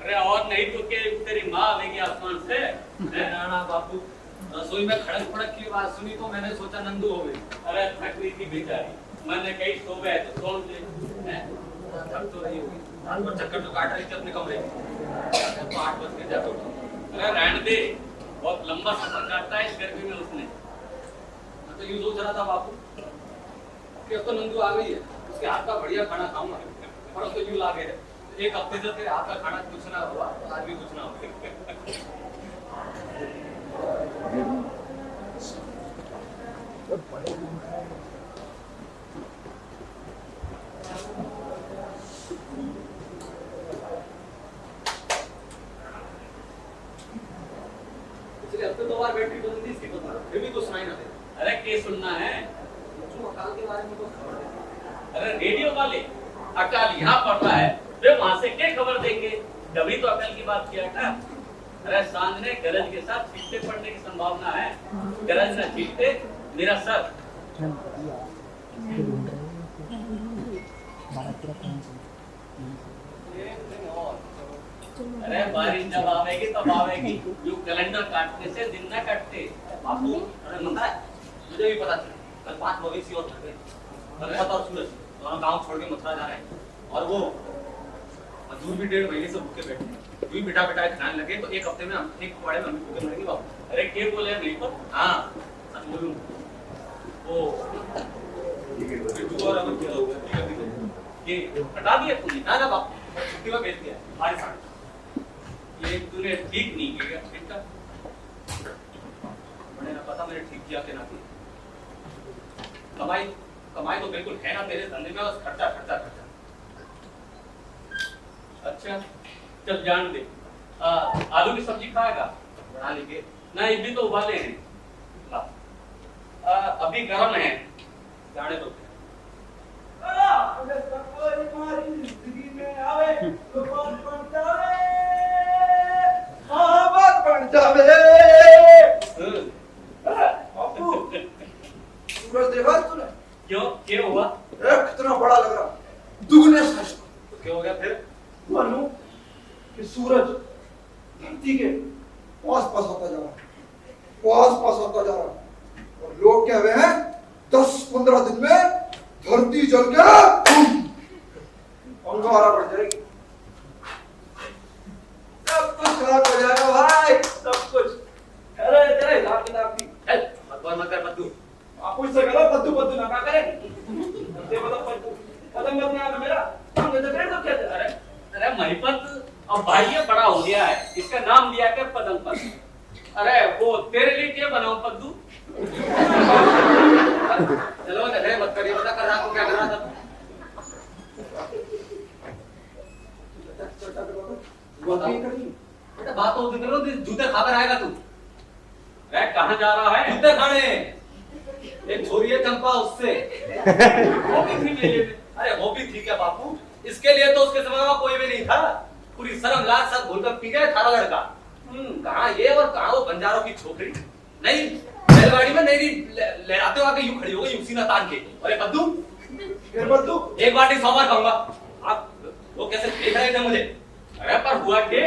अरे और नहीं तो के तेरी माँ आवेगी आसमान से। राणा बापू रसोई में खड़क खड़क की आवाज सुनी तो मैंने सोचा नंदू हो गई। अरे थक रही थी बेचारी, मैंने कहीं सो गए तो सो दे। थक तो रही होगी, रात भर चक्कर तो काट रही थी अपने कमरे में। तो 8 बज के जाते उठा। अरे रहने दे, बहुत लंबा सफर काटता है इस गर्मी में उसने। मैं तो यूं सोच रहा था बापू कि अब तो नंदू आ गई है, उसके हाथ का बढ़िया खाना खाऊंगा। और तो यूं लागे है एक हफ्ते से तेरे हाथ का खाना कुछ ना हुआ, आज भी कुछ ना हुआ। पिछले हफ्ते 2 बार बैटरी बदल दी इसकी, फिर भी कुछ सुनाई ना दे। अरे क्या सुनना है? अकाल के बारे में कुछ खबर दे। अरे रेडियो वाले अकाल यहाँ पड़ रहा है, वे वहां से क्या खबर देंगे? कभी तो अकल की बात किया था। अरे सांझ ने गरज के साथ छींटे पड़ने की संभावना है। गरज न छींटे मेरा सर। अरे बारिश जब आवेगी तब आवेगी, यूं कैलेंडर काटने से दिन न कटते। बापू अरे मंदा है, मुझे भी पता चला कल 5 मवेशी और थक गए। भगत और सूरज दोनों गांव छोड़ के मथुरा जा रहे हैं और वो मजदूर भी 1.5 महीने से भूखे बैठे हैं। यूं बिठा बिठा के खाने लगे तो एक हफ्ते में हम एक पड़े में हम भूखे मरेंगे बापू। अरे क्या बोले नहीं पर? हाँ सच बोलूं वो और अमन क्या होगा ये हटा दिया तूने? ना बापू छुट्टी में भेज दिया हमारे साथ। ये तूने ठीक नहीं किया बेटा। मैंने ना पता मैंने ठीक किया कि ना किया। कमाई तो बिल्कुल है ना तेरे धंधे में, बस खर्चा खर्चा खर्चा। अच्छा चल जान दे। आलू की सब्जी खाएगा? बना लेके नहीं भी तो उबाले हैं। अभी गर्म है, जाने दो। क्यों हुआ? कितना बड़ा लग रहा, दुगने साइज का। तो क्या हो गया फिर? मानो कि सूरज धरती के पास पास आता जा रहा है, पास पास आता जा रहा है, और लोग कह रहे हैं 10-15 दिन में धरती जल के अंगारा बढ़ जाएगी, सब कुछ खराब हो जाएगा भाई, सब कुछ। अरे तेरे हिसाब किताब की मत कर पद्दू। आप उससे कहो पद्दू पद्दू ना करे, ये मतलब पद्दू पतंग मत ना मेरा हम तो करे तो क्या? अरे अरे महिपत अब भाई ये बड़ा हो गया है, इसका नाम दिया क्या पतंग पर। अरे वो तेरे लिए क्या बनाऊं पद्दू? चलो झगड़े मत करिए, पता कर रहा हूं क्या कर रहा था। बात नहीं करनी। बेटा बात तो करो, जूते खाकर आएगा तू। अरे कहाँ जा रहा है? जूते खाने। एक छोरी है चंपा, उससे वो भी थी मेले में। अरे वो भी ठीक है बापू, इसके लिए तो उसके समय में कोई भी नहीं था। पूरी शर्म लाज सब भूलकर पी गए थारा लड़का। कहाँ ये और कहाँ वो बंजारों की छोकरी। नहीं बैलगाड़ी में नहीं लहराते हुए आके यूं खड़ी हो गई, यूं सीना तान के। अरे बद्दू, फिर बद्दू एक बार 100 बार कहूंगा। आप वो कैसे देख रहे थे मुझे? अरे पर हुआ के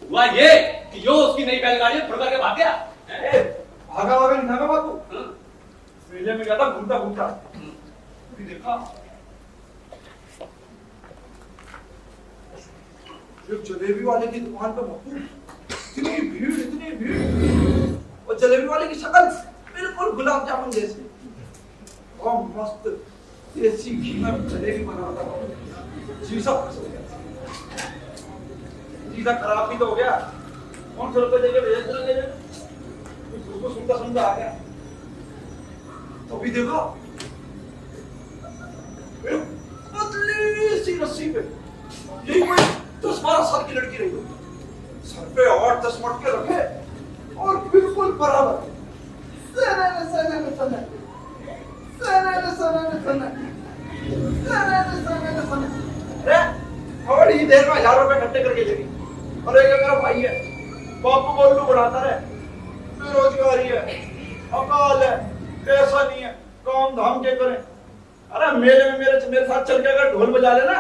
हुआ ये कि यो उसकी नई बैलगाड़ी में फुड़ करके भाग गया। भागा भागा नहीं भागा बापू, मेले में गया था घूमता घूमता, देखा एक जलेबी वाले की दुकान पे बापू इतनी भीड़, और जलेबी वाले की शक्ल बिल्कुल गुलाब जामुन जैसी, और मस्त देसी घी में जलेबी बना रहा था। शीशा फंस हो गया, शीशा खराब भी तो हो गया। 500 रुपए देके भेज देंगे, उसको सुनता सुनता आ गया। तो भी देखो पतली सी रस्सी पे यही कोई 10-12 साल की लड़की रही होगी, सर पे 8-10 मटके रखे और बिल्कुल बराबर थोड़ी ही देर में 1000 रुपए इकट्ठे करके लेगी। और एक मेरा भाई है, बापू बोलू बढ़ाता रहे, बेरोजगारी है, अकाल है, पैसा नहीं है, काम धाम के करें। अरे मेले में मेरे साथ चल के अगर ढोल बजा लेना,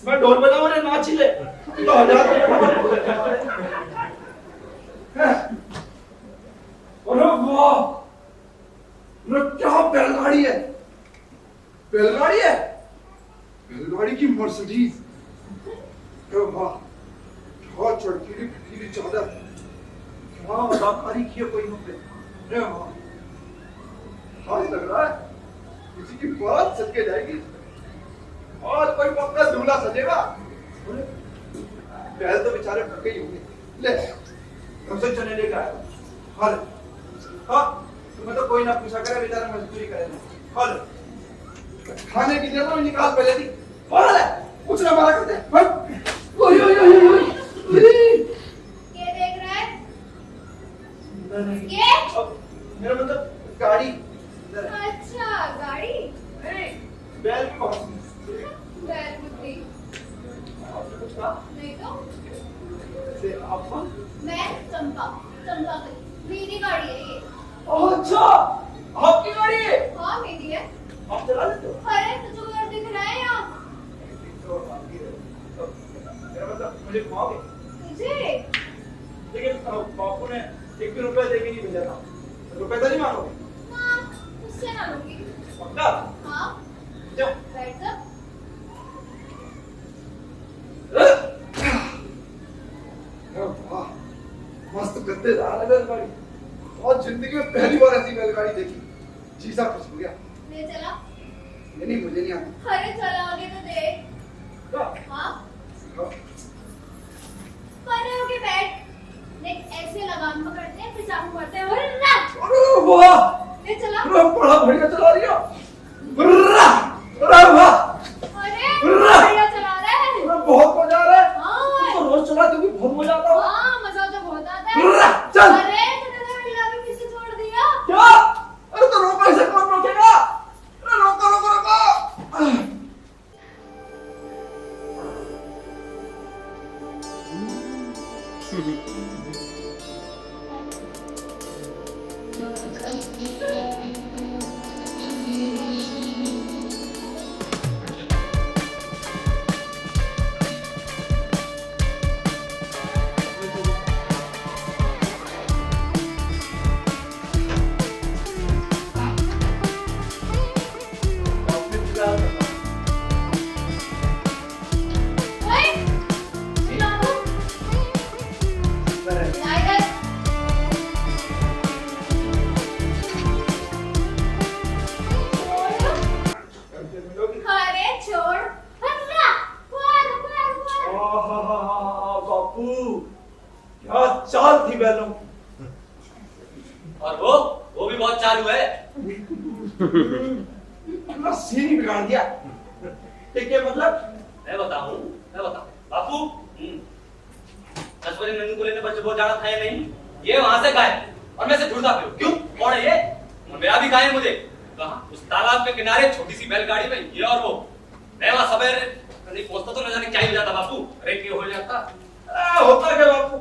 मैं ढोल बजाऊं और नाच ही ले तो 1000 रुपए। अरे वाह, क्या बैलगाड़ी है, बैलगाड़ी है, बैलगाड़ी की मर्सिडीज। वाह, क्या चढ़कीली फिटीली चादर, क्या अदाकारी की है कोई पे। अरे वाह, आज लग रहा है किसी की बात सज के जाएगी, और कोई पक्का दूल्हा सजेगा। बैल तो बेचारे पक्के ही होंगे। ले हमसे चने लेकर आया, हाल हाँ तुम्हें तो कोई ना पूछा करे, बेचारा मजदूरी करे ना। हाल खाने की जगह में निकाल पहले थी, हाल है कुछ ना मारा करते। ओए ओए ओए ओए ये देख रहा है? ये? मेरा मतलब गाड़ी। अच्छा गाड़ी? नहीं बैल की बात। बैल बुद्धि। आपने कुछ कहा? नहीं तो? से आप कौन? मैं चंपा, चंपा गई। मेरी गाड़ी है ये। अच्छा, आपकी गाड़ी है? हाँ मेरी है। आप चला लेते हो? अरे तुझे घर दिख रहा है यहाँ? मेरा मतलब मुझे घुमाओगे? तुझे? लेकिन बापू ने 1 भी रुपया देके नहीं भेजा था, रुपए तो नहीं मांगोगे? हाँ, उससे ना लूंगी। पक्का? हाँ। जाओ। बैठ जा। वाह, मस्त गद्देदार है बैलगाड़ी, और जिंदगी में पहली बार ऐसी बैलगाड़ी देखी। शीशा खुश हो गया। ले चला? नहीं मुझे नहीं आता। अरे चला आगे तो देख। क्या? हाँ? परे होके बैठ। देख ऐसे लगाम पकड़ते हैं, फिर चाकू मारते हैं, और रख। अरे वाह, ले चला? अरे बड़ा बढ़िया चला रही हो। अरे वाह, अरे बढ़िया चला रहा है। अरे बहुत मजा आ रहा है। हाँ। तुम तो रोज चलाते हो, बहुत मजा आता होगा। हाँ मजा तो बहुत आता है। चल। अरे तूने तो हिला के पीछे छोड़ दिया। क्या? अरे तो रोको, इसे कौन रोकेगा? अरे रोको रोको रोको। ओए, हिला दो। हिला इधर। छोड़। अरे छोड़। हटना। मार, मार, मार। बापू क्या चाल थी बैलों की। और वो भी बहुत चालू है। अपना सीन ही बिगाड़ दिया। ठीक है मतलब मैं बताऊं बापू, 10 बजे नंदू को लेने बच्चे बहुत जाना था या नहीं? ये वहां से गायब और मैं से ढूंढता फिर क्यों? कौन है ये? मेरा भी गायब मुझे कहा उस तालाब के किनारे छोटी सी बैलगाड़ी में ये और वो मैं वहां सवेरे नहीं पहुंचता तो न जाने क्या ही हो जाता बापू। अरे क्यों हो जाता? होता क्या बापू,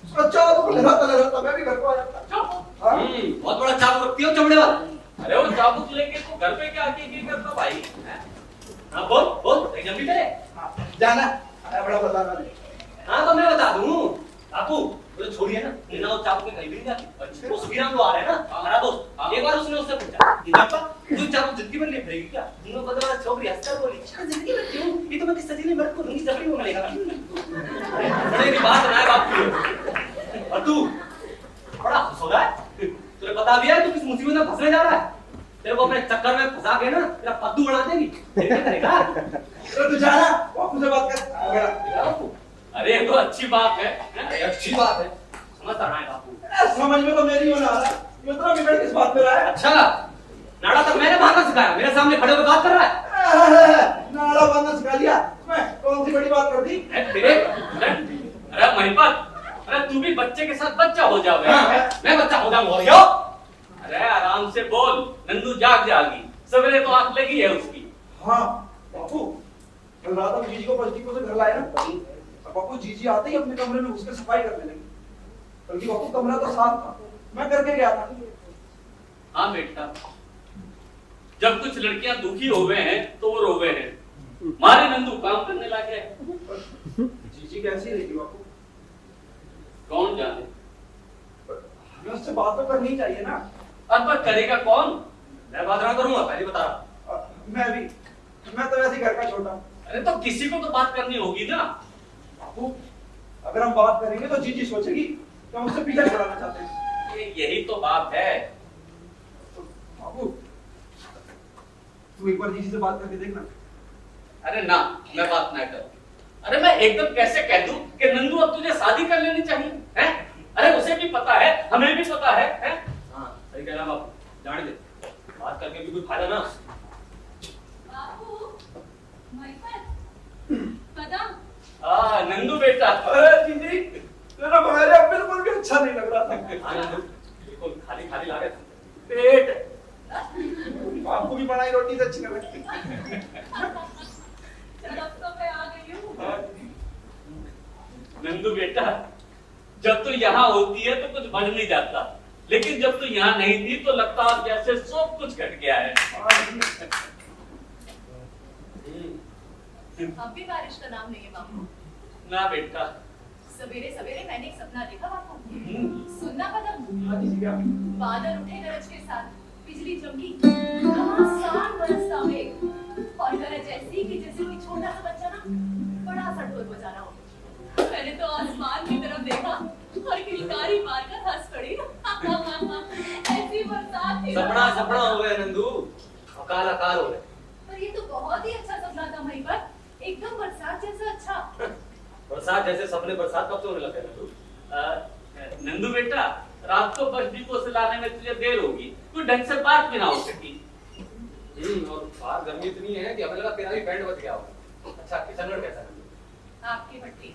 उसका चाबुक लहराता मैं भी घर को आ जाता। हाँ? बहुत बड़ा चाबुक रखती हो चमड़े वाला। अरे वो चाबुक लेके तू घर पे क्या आके की करता भाई? हाँ बोल एग्जाम भी करे। जाना आया बड़ा बताना नहीं। हाँ तो मैं बता दूं बापू वो तो छोड़िए ना बिना वो चाबुक में कहीं भी नहीं जाती। अच्छा। वो सुखीराम जो आ रहा है ना हमारा दोस्त एक बार उसने उससे पूछा पापा तू चाबुक जिंदगी भर ले फिरेगी क्या? उन्होंने बदला छोकरी हंसकर बोली जिंदगी भर क्यों? ये तो मैं किस सजीले मर्द को दूंगी जबरी वो मिलेगा। अरे ये बात ना है बापू। और तू बड़ा खुश हो रहा है? तुझे पता भी है तू किस मुसीबत में फंसने जा रहा है? तेरे को अपने चक्कर में फंसा के ना तेरा पद्दू बना देगी। क्या करेगा? तू जाना बापू से बात कर। बापू अरे ये तो अच्छी बात है। अरे अच्छी बात है समझता रहा है बापू। समझ में तो मेरी बना रहा है, इतना बिगड़ किस बात पे रहा है? अच्छा नाड़ा तक मैंने भागना सिखाया मेरे सामने खड़े होकर बात कर रहा है। नाड़ा बांधना सिखा लिया मैं, कौन सी बड़ी बात कर दी? अरे महिपत, अरे तू भी बच्चे के साथ बच्चा हो जाओगे। मैं बच्चा हो जाऊंगा। अरे आराम से बोल, नंदू जाग जागी, सवेरे तो आंख लगी है उसकी। हाँ बापू, कल रात हम जीजी को पॉजिटिव से घर लाए ना, बापू जीजी आते ही अपने कमरे में घुसकर सफाई करने लगी। बल्कि बापू कमरा तो साफ था, मैं करके गया था। हाँ बेटा, जब कुछ लड़कियां दुखी हो गए हैं तो वो रोवे हैं। मारे नंदू काम करने लगे। जीजी कैसी रहेगी बापू? कौन जाने, हमें उससे बात तो करनी चाहिए ना। अब पर करेगा कौन? मैं बात ना करूंगा पहले बता रहा। मैं तो वैसे ही घर का छोटा हूँ। अरे तो किसी को तो बात करनी होगी ना। बापू अगर हम बात करेंगे तो जीजी सोचेगी कि हम उससे पीछा छुड़ाना चाहते हैं। यही तो बात है। तो बापू तू एक बार जीजी से बात करके देखना। अरे ना, मैं बात ना करूं। अरे मैं एकदम कैसे कह दूं कि नंदू अब तुझे शादी कर लेनी चाहिए, हैं? अरे उसे भी पता है, हमें भी पता है, हैं? हाँ सही कह रहा बापू, जाने दे, बात करके भी कोई फायदा ना। बाबू, महिपत, कदम। नंदू बेटा। अरे जीजी तेरा हमारे अब बिल्कुल भी अच्छा नहीं लग रहा था। हाँ नंदू, बिल्कुल खाली खाली लागे पेट बापू की बनाई रोटी से अच्छी नहीं लगती। चल अब तो मैं आ गई हूँ। नंदू बेटा, जब तू यहाँ होती है तो कुछ बन नहीं जाता, लेकिन जब तू यहाँ नहीं थी तो लगता है जैसे सब कुछ घट गया है। अब भी बारिश का नाम नहीं है बाबू। ना बेटा। सवेरे सवेरे मैंने एक सपना देखा बाबू। सुनना कदम, बादल उठे गरज के साथ, बिजली चमकी, घमासान बरसता मेघ और गरज ऐसी कि जैसे कोई छोटा सा बच्चा ना बड़ा सा ढोल बजा रहा हो। मैंने तो आसमान की तरफ देखा और किलकारी मारकर हंस पड़ी। ऐसी बरसात थी। सपना सपना हो गया नंदू, अकाल अकाल हो गया। पर ये तो बहुत ही अच्छा सपना था महिपत, एकदम बरसात जैसा अच्छा। बरसात जैसे सपने बरसात कब से होने लगे नंदू? नंदू बेटा, रात को बस डिपो से लाने में तुझे देर होगी, कोई ढंग से बात भी ना हो सकी। और बाहर गर्मी इतनी है कि हमें लगा तेरा भी बैंड बच गया होगा। अच्छा किशनगढ़ कैसा है? आपकी भट्टी।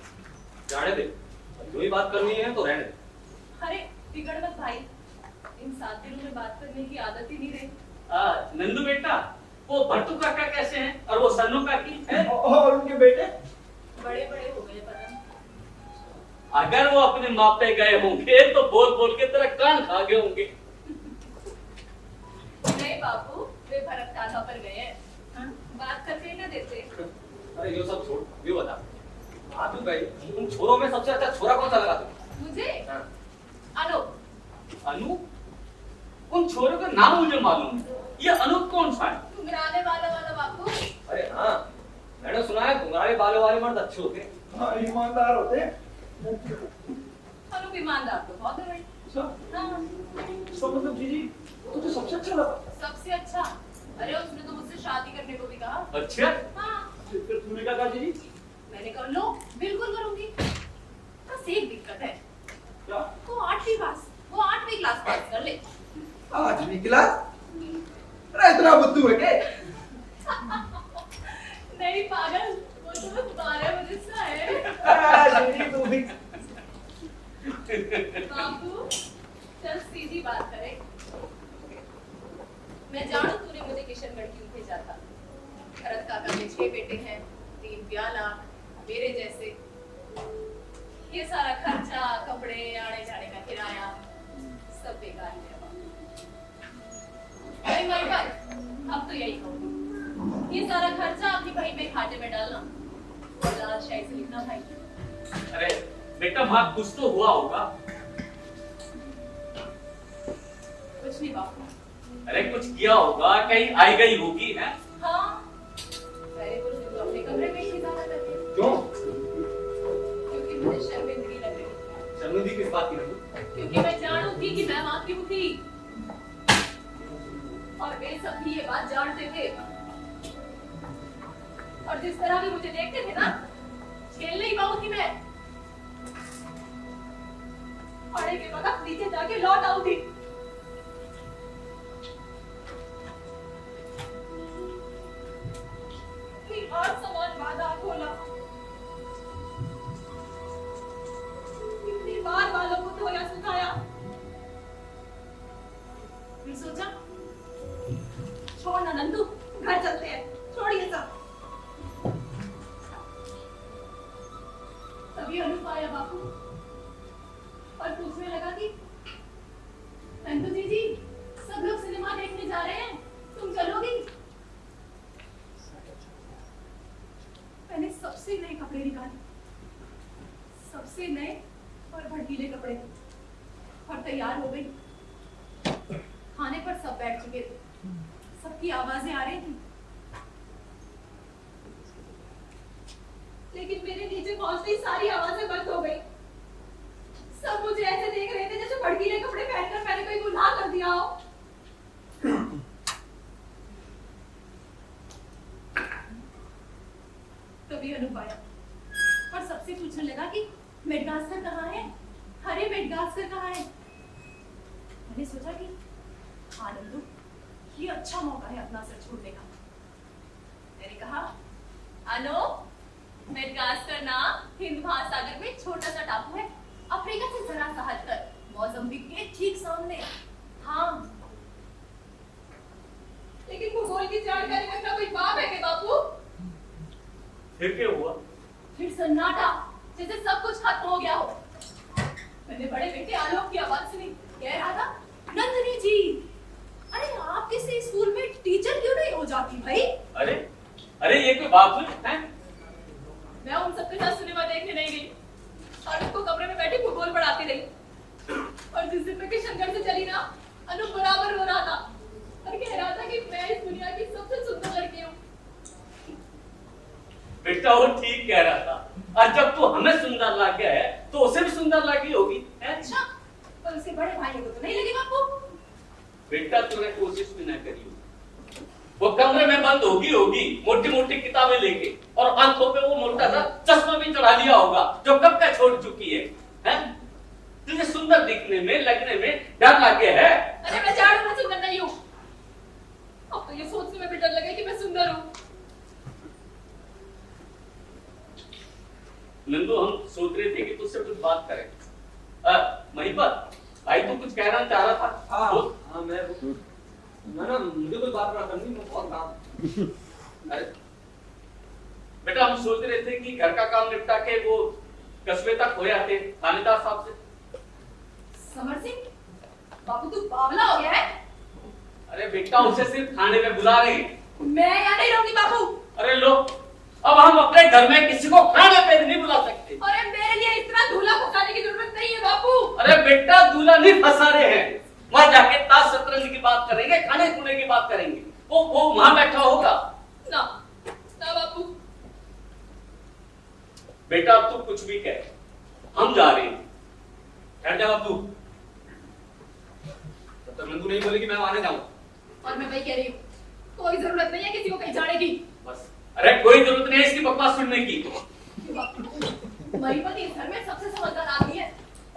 जाने दे, जो ही बात करनी है तो रहने दे। अरे बिगड़ मत भाई, इन 7 दिनों में बात करने की आदत ही नहीं रही। नंदू बेटा, वो भट्टू काका कैसे हैं और वो सन्नू काकी है? और उनके बेटे बड़े बड़े हो गए पता। अगर वो अपने मापे गए होंगे तो बोल बोल के तेरा कान खा गए होंगे। नहीं बाबू, वे भरत काका पर गए हैं। हाँ? बात करके न देते। अरे ये सब छोड़, ये बता आप क्यों गई? तुम छोरों में सबसे अच्छा छोरा कौन सा लगा तुम्हें? मुझे हाँ। अनूप। अनु? उन छोरों का नाम मुझे मालूम है, ये अनूप कौन सा है? घुंघराने वाला वाला बाबू। अरे हाँ मैंने सुना है घुंघराले बालों वाले मर्द अच्छे होते हैं। हाँ ईमानदार होते हैं। अनूप ईमानदार तो बहुत है भाई। अच्छा, हाँ, इसका मतलब जीजी तुझे सबसे अच्छा लगा? सबसे अच्छा। अरे उसने तो मुझसे शादी करने को भी कहा। अच्छा? हाँ, फिर तूने क्या कहा जीजी? मैंने कहा लो बिल्कुल करूंगी। बस एक दिक्कत है, क्या? वो 8वीं क्लास पास कर ले। 8वीं क्लास? अरे इतना बुद्धू है क्या? नहीं पागल, वो तो 12 बजे से है। जीजी तू भी बाबू चल सीधी बात करें। मैं जानू तूने मुझे किशनगढ़ क्यों भेजा था। भरत काका के 6 बेटे हैं, 3 प्याला, मेरे जैसे। ये सारा खर्चा, कपड़े, आने जाने का किराया सब बेकार है बाबू। भाई अब तो यही कहूँ, ये सारा खर्चा अपनी भाई पे खाते में डालना और लाल शाही से लिखना भाई। अरे बेटा माँ कुछ तो हुआ होगा। कुछ नहीं बापू। अरे कुछ किया होगा, कहीं आई गई होगी है। हाँ पहले कुछ दिन तो अपने कमरे में ही ज्यादा करते हैं। क्यों? क्योंकि मुझे शर्मिंदगी लग रही थी। शर्मिंदगी किस बात की लगी? क्योंकि मैं जानू थी कि मैं वहां क्यों थी और वे सब भी ये बात जानते थे। और जिस तरह वे मुझे देखते थे ना, झेल नहीं पाऊँ थी मैं। पढ़े के वक्त नीचे जाके लौट आऊँ थी। और समान वादा खोला, कितनी बार वालों को धोया सुखाया, फिर सोचा छोड़ ना नंदू, घर चलते हैं, छोड़िए सब। तभी अनूप आया बापू और पूछने लगा कि नंदू जी सब लोग सिनेमा देखने जा रहे हैं, तुम चलोगी? मैंने सबसे नए कपड़े निकाले, सबसे नए और भड़कीले कपड़े, और तैयार हो गई। खाने पर सब बैठ चुके थे, सबकी आवाजें आ रही थी, लेकिन मेरे नीचे पहुंचते ही सारी आवाजें बंद हो गई। सब मुझे ऐसे देख रहे थे जैसे भड़कीले कपड़े पहनकर मैंने कोई गुनाह कर दिया हो। तभी अनूप आया और सबसे पूछने लगा कि मेडगास्कर कहाँ है? अरे मेडगास्कर कहाँ है? मैंने सोचा कि आनंदू ये अच्छा मौका है अपना सर छोड़ने का। मैंने कहा अनूप, मेडगास्कर ना हिंद महासागर में छोटा सा टापू है, अफ्रीका से जरा सा हटकर, मोजाम्बिक के ठीक सामने। हाँ लेकिन भूगोल की जानकारी रखना कोई बाप है क्या बापू? फिर क्या हुआ? फिर सन्नाटा, जैसे सब कुछ खत्म हो गया हो। मैंने बड़े बेटे आलोक की आवाज सुनी, कह रहा था नंदिनी जी, अरे आप किसी स्कूल में टीचर क्यों नहीं हो जाती भाई? अरे ये कोई बात है? मैं उन सबके साथ सिनेमा देखने नहीं गई और उनको कमरे में बैठी भूगोल पढ़ाती रही। और जिस दिन मैं किशनगढ़ से चली ना, अनु बराबर रो रहा था और कह रहा था कि मैं इस दुनिया की सबसे सुंदर लड़की हूँ। बेटा वो ठीक कह रहा था, और जब तू हमें सुंदर लग गया है तो उसे भी सुंदर लगी होगी। अच्छा, पर उसके बड़े भाई को तो नहीं लगी बापू? बेटा तूने कोशिश भी ना करी, वो कमरे में बंद होगी मोटी मोटी किताबें लेके, और आंखों पे वो मोटा सा चश्मा भी चढ़ा लिया होगा जो कब का छोड़ चुकी है, हैं? तुझे सुंदर दिखने में, लगने में डर लग गया है? अरे मैं झाड़ू में सुंदर नहीं हूँ। अब तो ये सोचने में भी डर लगे कि मैं सुंदर हूँ। नंदू हम सोच रहे थे कि तुझसे कुछ बात करें। महिपत भाई तू कुछ कहना चाह रहा था? हाँ मैं ना मुझे कोई बात ना करनी, मैं बहुत काम। अरे बेटा हम सोच रहे थे कि घर का काम निपटा के वो कस्बे तक हो जाते थानेदार साहब से। समर सिंह, बाबू तू बावला हो गया है? अरे बेटा उसे सिर्फ थाने में बुला रहे हैं। मैं यहाँ नहीं रहूंगी बाबू। अरे लो, अब हम अपने घर में किसी को खाने पे नहीं बुला सकते। अरे मेरे लिए इस तरह दूल्हा फंसाने की जरूरत नहीं है बाबू। अरे बेटा दूल्हा नहीं फंसा रहे हैं, वहां जाके ताश शतरंज की बात करेंगे, खाने पीने की बात करेंगे। वो वहां बैठा होगा ना ना बाबू। बेटा अब तू कुछ भी कह, हम जा रहे हैं। बैठ जा अब तू। तब तक नंदू नहीं बोलेगी मैं आने जाऊँ। और मैं वही कह रही हूँ, कोई जरूरत नहीं है किसी को कहीं जाने की। बस अरे कोई जरूरत नहीं है इसकी बकवास सुनने की। महीपति इस घर में सबसे समझदार आदमी है,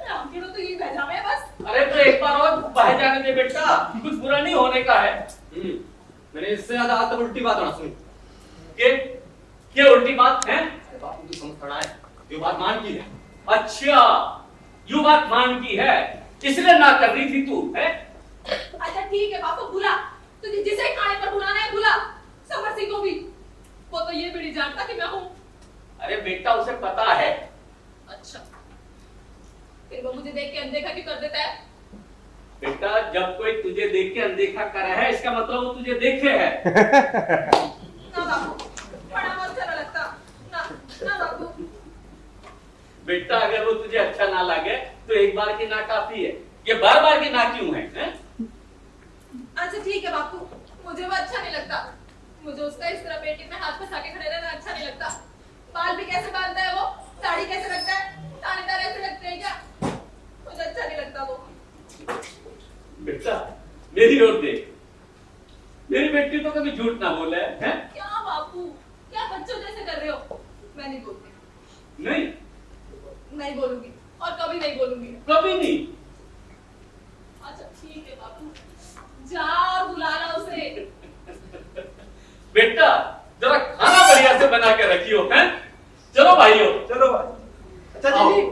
राम के तो ये भेजा है बस। अरे तो एक बार और बाहर जाने दे बेटा, कुछ बुरा नहीं होने का है। मैंने इससे ज्यादा आज तक उल्टी बात ना सुनी। ये उल्टी बात है? बापू तू समझ पड़ा है, ये बात मान की है। अच्छा यू बात मान की है, इसलिए ना कर रही थी तू है। अच्छा ठीक है बापू, बुला तुझे जिसे खाने पर बुलाना है बुला, समर सिंह को भी। वो तो ये भी नहीं जानता कि मैं हूँ। अरे बेटा उसे पता है। अच्छा, फिर वो मुझे देख के अनदेखा क्यों कर देता है? बेटा जब कोई तुझे देख के अनदेखा कर रहा है, इसका मतलब वो तुझे देखे है। ना बापू, बड़ा अच्छा ना लगता ना, ना बापू। बेटा अगर वो तुझे अच्छा ना लगे तो एक बार की ना काफी है, ये बार बार की ना क्यों है? अच्छा ठीक है बापू, मुझे वो अच्छा नहीं लगता। मुझे उसका इस तरह पेटी में हाथ फंसा के खड़े रहना अच्छा नहीं लगता। बाल भी कैसे बांधता है वो, साड़ी कैसे रखता है, थानेदार ऐसे लगते हैं क्या? मुझे अच्छा नहीं लगता वो। बेटा मेरी ओर देख, मेरी बेटी तो कभी झूठ ना बोले है? क्या बापू, क्या बच्चों जैसे कर रहे हो? मैं नहीं बोलती। नहीं नहीं बोलूंगी और कभी नहीं बोलूंगी। कभी नहीं। अच्छा ठीक है बापू, जाओ बुलाना उसे। बेटा जरा खाना बढ़िया से बना के रखियो हैं? चलो भाइयों। चलो भाई। अच्छा जी।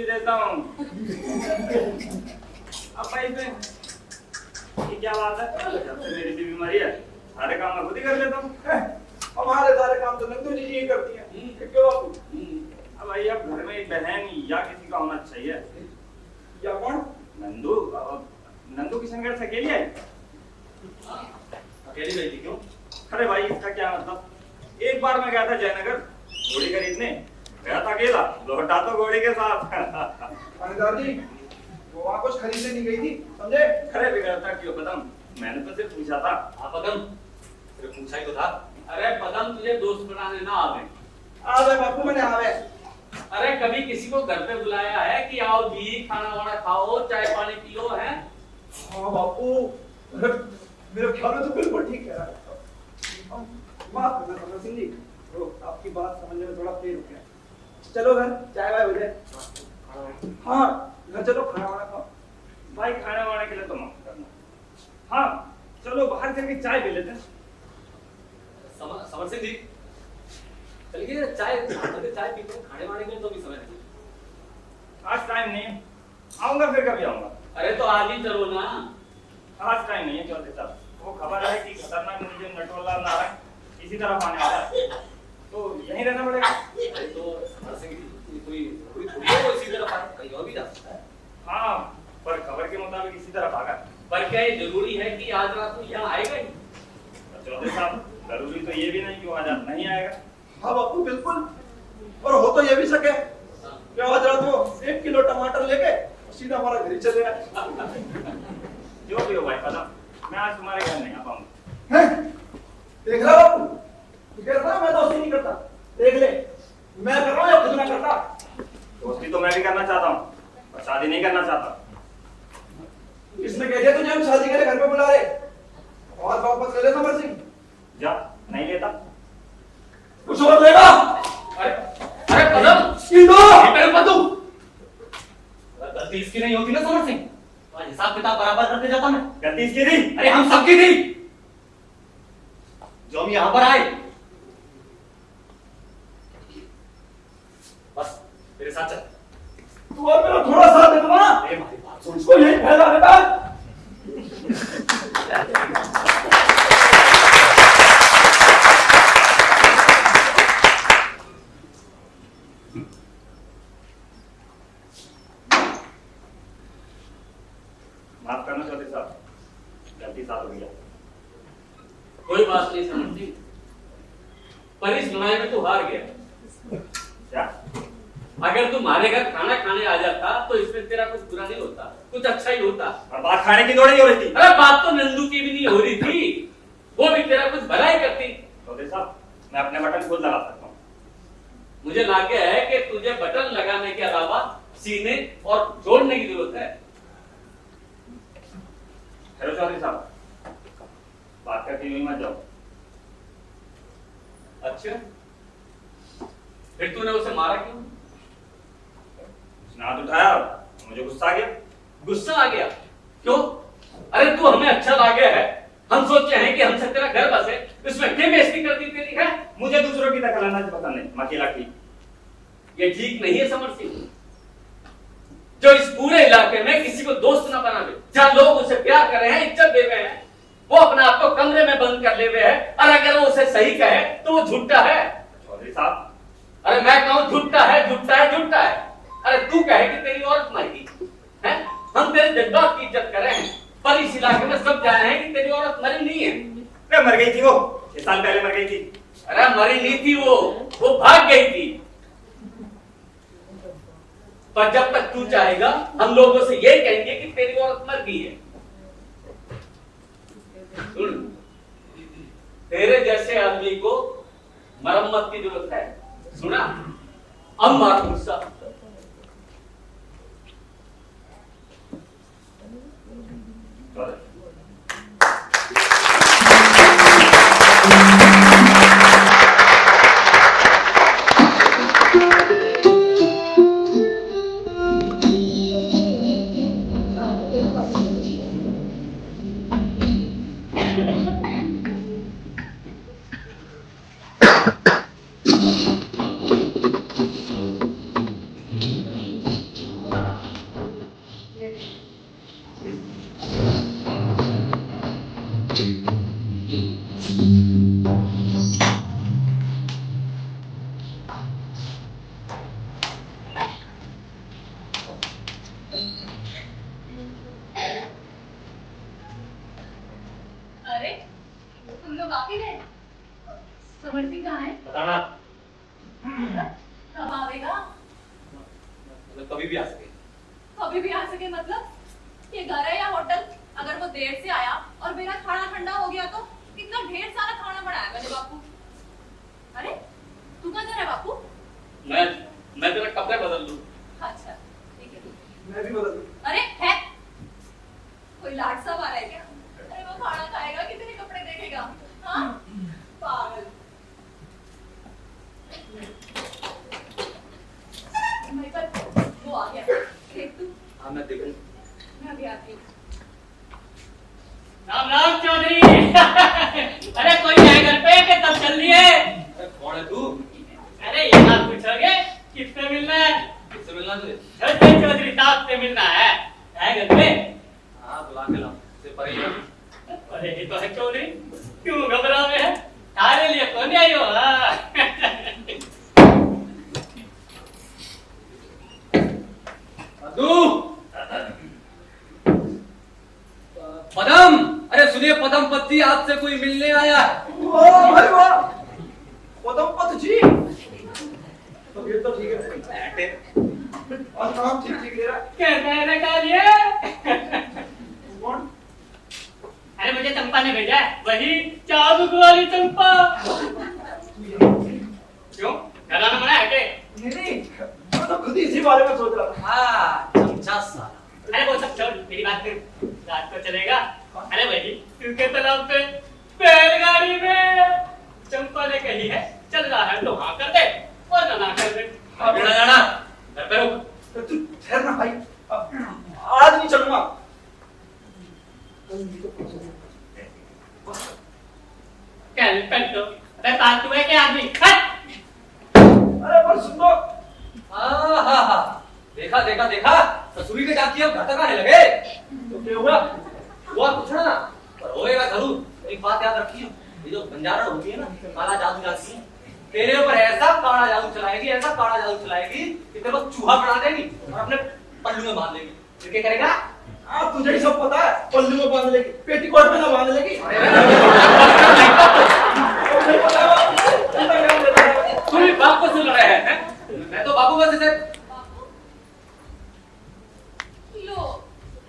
देता हूँ। अब भाई इसमें ये क्या बात है? जब से मेरी बीवी मरी है सारे काम मैं खुद ही कर लेता हूँ। हमारे सारे काम तो नंदू जी ही करती हैं। क्यों बापू? अब भाई अब घर में एक बहन या किसी का होना चाहिए। या कौन? नंदू। नंदू किशनगढ़ से अकेली है? अकेली गई थी क्यों? अरे भाई इसका क्या मतलब, एक बार मैं गया था जयनगर घोड़ी खरीदने, गया था अकेला, लौटा तो घोड़ी के साथ। थानेदार जी, वो वहाँ कुछ खरीदने नहीं गई थी, समझे? अरे बिगड़ता क्यों कदम, मैंने तो सिर्फ पूछा था। हाँ पदम, सिर्फ पूछा ही तो था। अरे पदम, तुझे दोस्त बनाने ना आवे। आवे बापू, मैंने आवे। अरे कभी किसी को घर पे बुलाया है कि आओ जी खाना वाना खाओ, चाय पानी पियो है? हाँ बापू, मेरे ख्याल में तो बिल्कुल ठीक कह रहा है। माफ करना समर सिंह जी, तो आपकी बात समझने में थोड़ा देर हो गया। चलो घर, चाय वाय हो जाए। हाँ घर चलो, खाना वाना खाओ। भाई खाने वाने के लिए तो माफ करना। हाँ चलो बाहर चल के चाय पी लेते हैं। समर सिंह जी, चलिए चाय चाय पीते हैं, खाने वाने के लिए तो भी समय नहीं। आज टाइम नहीं है, आऊंगा फिर कभी आऊंगा। अरे तो आज ही चलो ना। आज टाइम नहीं है चौधरी साहब। वो खबर है कि खतरनाक मुझे नटोला नारायण इसी तरफ आने वाला है, तो यहीं रहना पड़ेगा। अरे तो समर सिंह जी, कोई थोड़ी है वो इसी तरफ आए, कहीं और भी जा सकता है। हाँ पर खबर के मुताबिक इसी तरफ आगा। पर क्या ये जरूरी है कि आज रात को यहाँ आएगा ही? चौधरी साहब जरूरी तो ये भी नहीं कि वो आज रात नहीं आएगा। हाँ बापू बिल्कुल, और हो तो ये भी सके कि आज रात को 1 किलो टमाटर लेके सीधा हमारा घर ही चले आए। जो भी हो भाई पदम, मैं आज तुम्हारे घर नहीं आ पाऊंगा। हैं? देख रहा बापू, तू कह रहा मैं दोस्ती नहीं करता, देख ले मैं कर रहा हूँ या खुद ना करता। दोस्ती तो मैं भी करना चाहता हूँ, पर शादी नहीं करना चाहता। किसने कह दिया तुझे हम शादी के लिए घर पे बुला रहे? और वापस ले ले समर सिंह। जा नहीं लेता। कुछ और लेगा? अरे अरे पदम, सीधो मेरे पदू। गलती इसकी नहीं होती ना समर सिंह, तो आज हिसाब किताब बराबर करते जाता मैं। गलती इसकी थी। अरे हम सबकी थी, जो हम यहाँ पर आए। बस मेरे साथ चल। तू और मेरा थोड़ा साथ दे दो ना, अरे हमारी बात सुन। इसको यही फैला देता। माफ करना चौधरी साहब, गलती साथ हो गया। कोई बात नहीं समर सिंह, पर इस लड़ाई में तू हार गया। क्या? अगर तू हमारे घर खाना खाने आ जाता तो इसमें तेरा कुछ बुरा नहीं होता, कुछ अच्छा ही होता। और बात खाने की थोड़ी हो रही थी। अरे बात तो नंदू की भी नहीं हो रही थी, वो भी तेरा कुछ भला ही करती। चौधरी साहब मैं अपने बटन खुद लगा सकता हूँ। मुझे लगे है कि तुझे बटन लगाने के अलावा सीने और जोड़ने की जरूरत है। हेलो चौधरी साहब, बात करके यूं ही मत जाओ। अच्छा, फिर तूने उसे मारा क्यों? उसने हाथ उठाया, मुझे गुस्सा आ गया। गुस्सा आ गया? क्यों? अरे तू हमें अच्छा लगे है, हम सोचे हैं कि हमसे तेरा घर बसे, इसमें क्या बेइज्जती कर दी तेरी है? मुझे दूसरों की दखलंदाजी पसंद नहीं, मैं अकेला ठीक। ये ठीक नहीं है समर सिंह, जो इस पूरे इलाके में किसी को दोस्त ना बनावे, जहां लोग उसे प्यार कर रहे हैं, इज्जत दे रहे हैं, वो अपने आप को कमरे में बंद कर ले हुए है, और अगर वो उसे सही कहे तो वो झूठा है। चौधरी साहब अरे मैं कहूं झूठा है, झूठा है, झूठा है। अरे तू कहे कि तेरी औरत मर गई है, हम तेरे जज्बात की इज्जत कर रहे हैं, पर इस इलाके में सब जाने हैं कि तेरी औरत मरी नहीं है। अरे मर गई थी वो, 6 साल पहले मर गई थी। अरे मरी नहीं थी वो भाग गई थी। पर जब तक तू चाहेगा हम लोगों से ये कहेंगे कि तेरी औरत मर गई है। सुन, तेरे जैसे आदमी को मरम्मत की जरूरत है, सुना? अब मार गुस्सा। अरे तुम लोग आ भी गए? समर सिंह कहाँ है? बताना, कब आवेगा? मतलब कभी भी आ सके। कभी भी आ सके मतलब? ये घर है या होटल? अगर वो देर से आया और मेरा खाना ठंडा हो गया तो कितना ढेर सारा खाना बनाया मैंने बापू। अरे तू कहाँ जा रहा है बापू? मैं तेरा कपड़े बदल लूं। अच्छा ठीक है। मैं भी बदल दूं। अरे है कोई लाड साहब आ रहा है क्या? अरे वो खाना खाएगा कि तेरे कपड़े देखेगा? हाँ पागल। मेरे पास वो आ गया, देख तू। हाँ मैं देखूं। मैं अभी आती हूँ। राम राम चौधरी। अरे कोई है घर पे कि तब चल दिए? अरे कौन है तू? अरे ये बात पूछोगे किससे मिलना है? किससे मिलना तुझे? चौधरी साहब से मिलना है घर पे? हाँ बुला के लाओ से परे ही रहो। अरे ये तो है चौधरी, क्यों घबरा रहे हैं? तारे लिए कौन आई हो? पदम, अरे सुनिए पदम पति आपसे कोई मिलने आया है। वाह भाई वाह, पदमपत जी। तबीयत तो ठीक है? बैठे। और काम ठीक ठीक ले रहा है? कैसे है निकाल लिए? कौन? अरे मुझे चंपा ने भेजा है, वही चाबुक वाली चंपा। क्यों? घर आना मना है के? नहीं, मैं तो खुद ही इसी बारे में सोच रहा था। हाँ चमचा साला। अरे वो सब छोड़, मेरी बात कर। रात को चलेगा? अरे वही क्योंकि तालाब पे बैलगाड़ी में चंपा ने कही है चल रहा है तो हाँ कर दे और ना कर दे। अब जाना घर पे रुक। तो तू ठहर ना भाई, आज नहीं चलूंगा। कल तो अरे फालतू है क्या आदमी? अरे पर सुन लो। हाँ देखा देखा देखा, ससुरी के जाती है घर तक आने लगे। तो क्या हुआ? हुआ कुछ ना, पर होएगा जरूर। एक बात याद रखिए, ये जो बंजारा होती है ना, काला जादू जाती है, तेरे ऊपर ऐसा काला जादू चलाएगी, ऐसा काला जादू चलाएगी कि तेरे को चूहा बना देगी और अपने पल्लू में बांध लेगी। फिर क्या करेगा? हाँ तुझे ही सब पता है, पल्लू में बांध लेगी, पेटीकोट में ना बांध लेगी। तुम भी बाप को सुन रहे हैं? मैं तो बाबू बस इसे लो,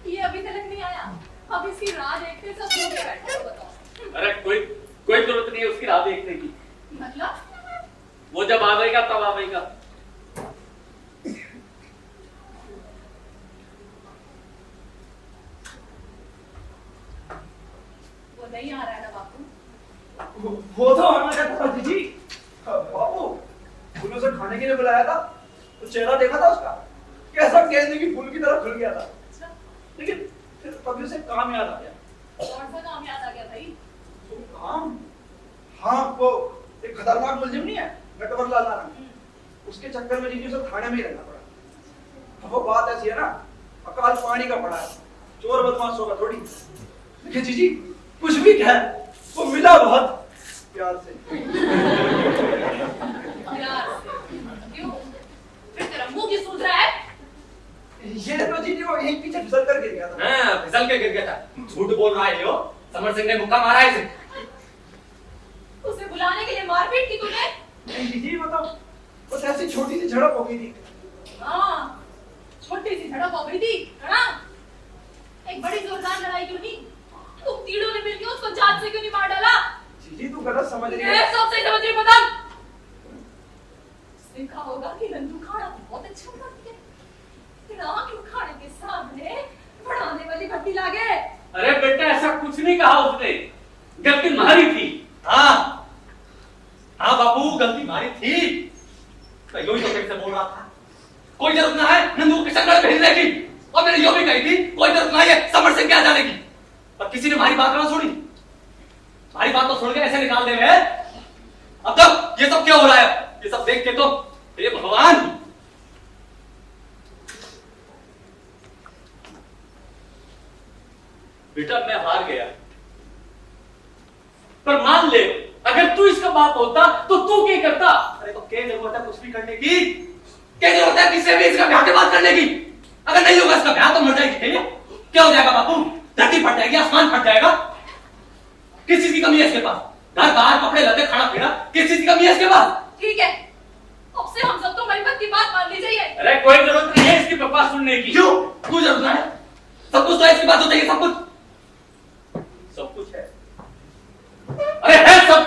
ये अभी तक नहीं आया। अब इसकी राह देखते सब लोग बैठे हो, बताओ। अरे कोई जरूरत नहीं है उसकी राह देखने की। मतलब? वो जब आवेगा तब आवेगा। वो नहीं आ रहा है ना बापू? वो तो आना चाहता था जी। बाबू, तूने उसे खाने के लिए बुलाया था, तो चेहरा देखा था उसका, कैसा गेंदे की फूल की तरह खुल गया था। अच्छा, लेकिन फिर तभी उसे काम याद आ गया। कौन सा काम याद आ गया भाई? तो काम? हाँ वो एक खतरनाक मुलजिम नहीं है, नटवरलाल नारायण, उसके चक्कर में जीजी उसे थाने में ही रहना पड़ा। अब वो बात ऐसी है ना, अकाल पानी का पड़ा है, चोर बदमाश होगा थोड़ी। देखिए जीजी, कुछ भी कहे, वो मिला बहुत प्यार से। प्यार से? क्यों? फिर तेरा मुंह क्यों सूज रहा है? ये तो जीजी वो यहीं पीछे फिसल कर गिर गया था। हाँ, फिसल के गिर गया था। झूठ बोल रहा है यो। समर सिंह ने मुक्का मारा है इसे। उसे बुलाने के लिए मारपीट की तूने? नहीं जीजी, मतलब बस ऐसी छोटी सी झड़प हो गई थी। हाँ, छोटी सी झड़प हो गई थी, है ना? एक बड़ी जोरदार लड़ाई क्यों नहीं? तुम तीनों ने मिलकर उसको जान से क्यों नहीं मार डाला? जीजी तू गलत समझ रही ये है। सब सही समझ रही हो पता? देखा होगा कि नंदू खाना बहुत अच्छा बनाती है। राम खाने के सामने बढ़ाने वाली भट्टी लागे। अरे बेटा ऐसा कुछ नहीं कहा उसने, गलती तुम्हारी थी। हाँ हाँ बाबू, गलती हमारी थी। मैं यो ही तो से बोल रहा था, कोई जरूरत ना है नंदू के संगड़ भेजने की। और मैंने यो भी कही थी, कोई जरूरत ना है समर सिंह के आ जाने की। पर किसी ने हमारी बात ना सुनी। हमारी बात तो सुन के ऐसे निकाल दे रहे हैं। अब तक ये सब क्या हो रहा है? ये सब देख के तो हे भगवान। बेटा मैं हार गया, पर मान ले अगर तू इसका बाप होता तो तू क्या करता? अरे तो क्या जरूरत है कुछ भी करने की? क्या जरूरत है किसी भी इसका ब्याह के बात करने की? अगर नहीं होगा इसका ब्याह तो मर जाएगी। क्या हो जाएगा बापू? धरती फट जाएगी, आसमान फट जाएगा। किस चीज की कमी है इसके पास? घर बाहर कपड़े लते खाना पीना, किस चीज की कमी है इसके पास? ठीक है, अब से हम सबको मरीबत की बात मान ली चाहिए। अरे कोई जरूरत नहीं है इसकी बकवास सुनने की। क्यों? क्यों जरूरत है? सब कुछ तो इसकी बात होती है, सब कुछ।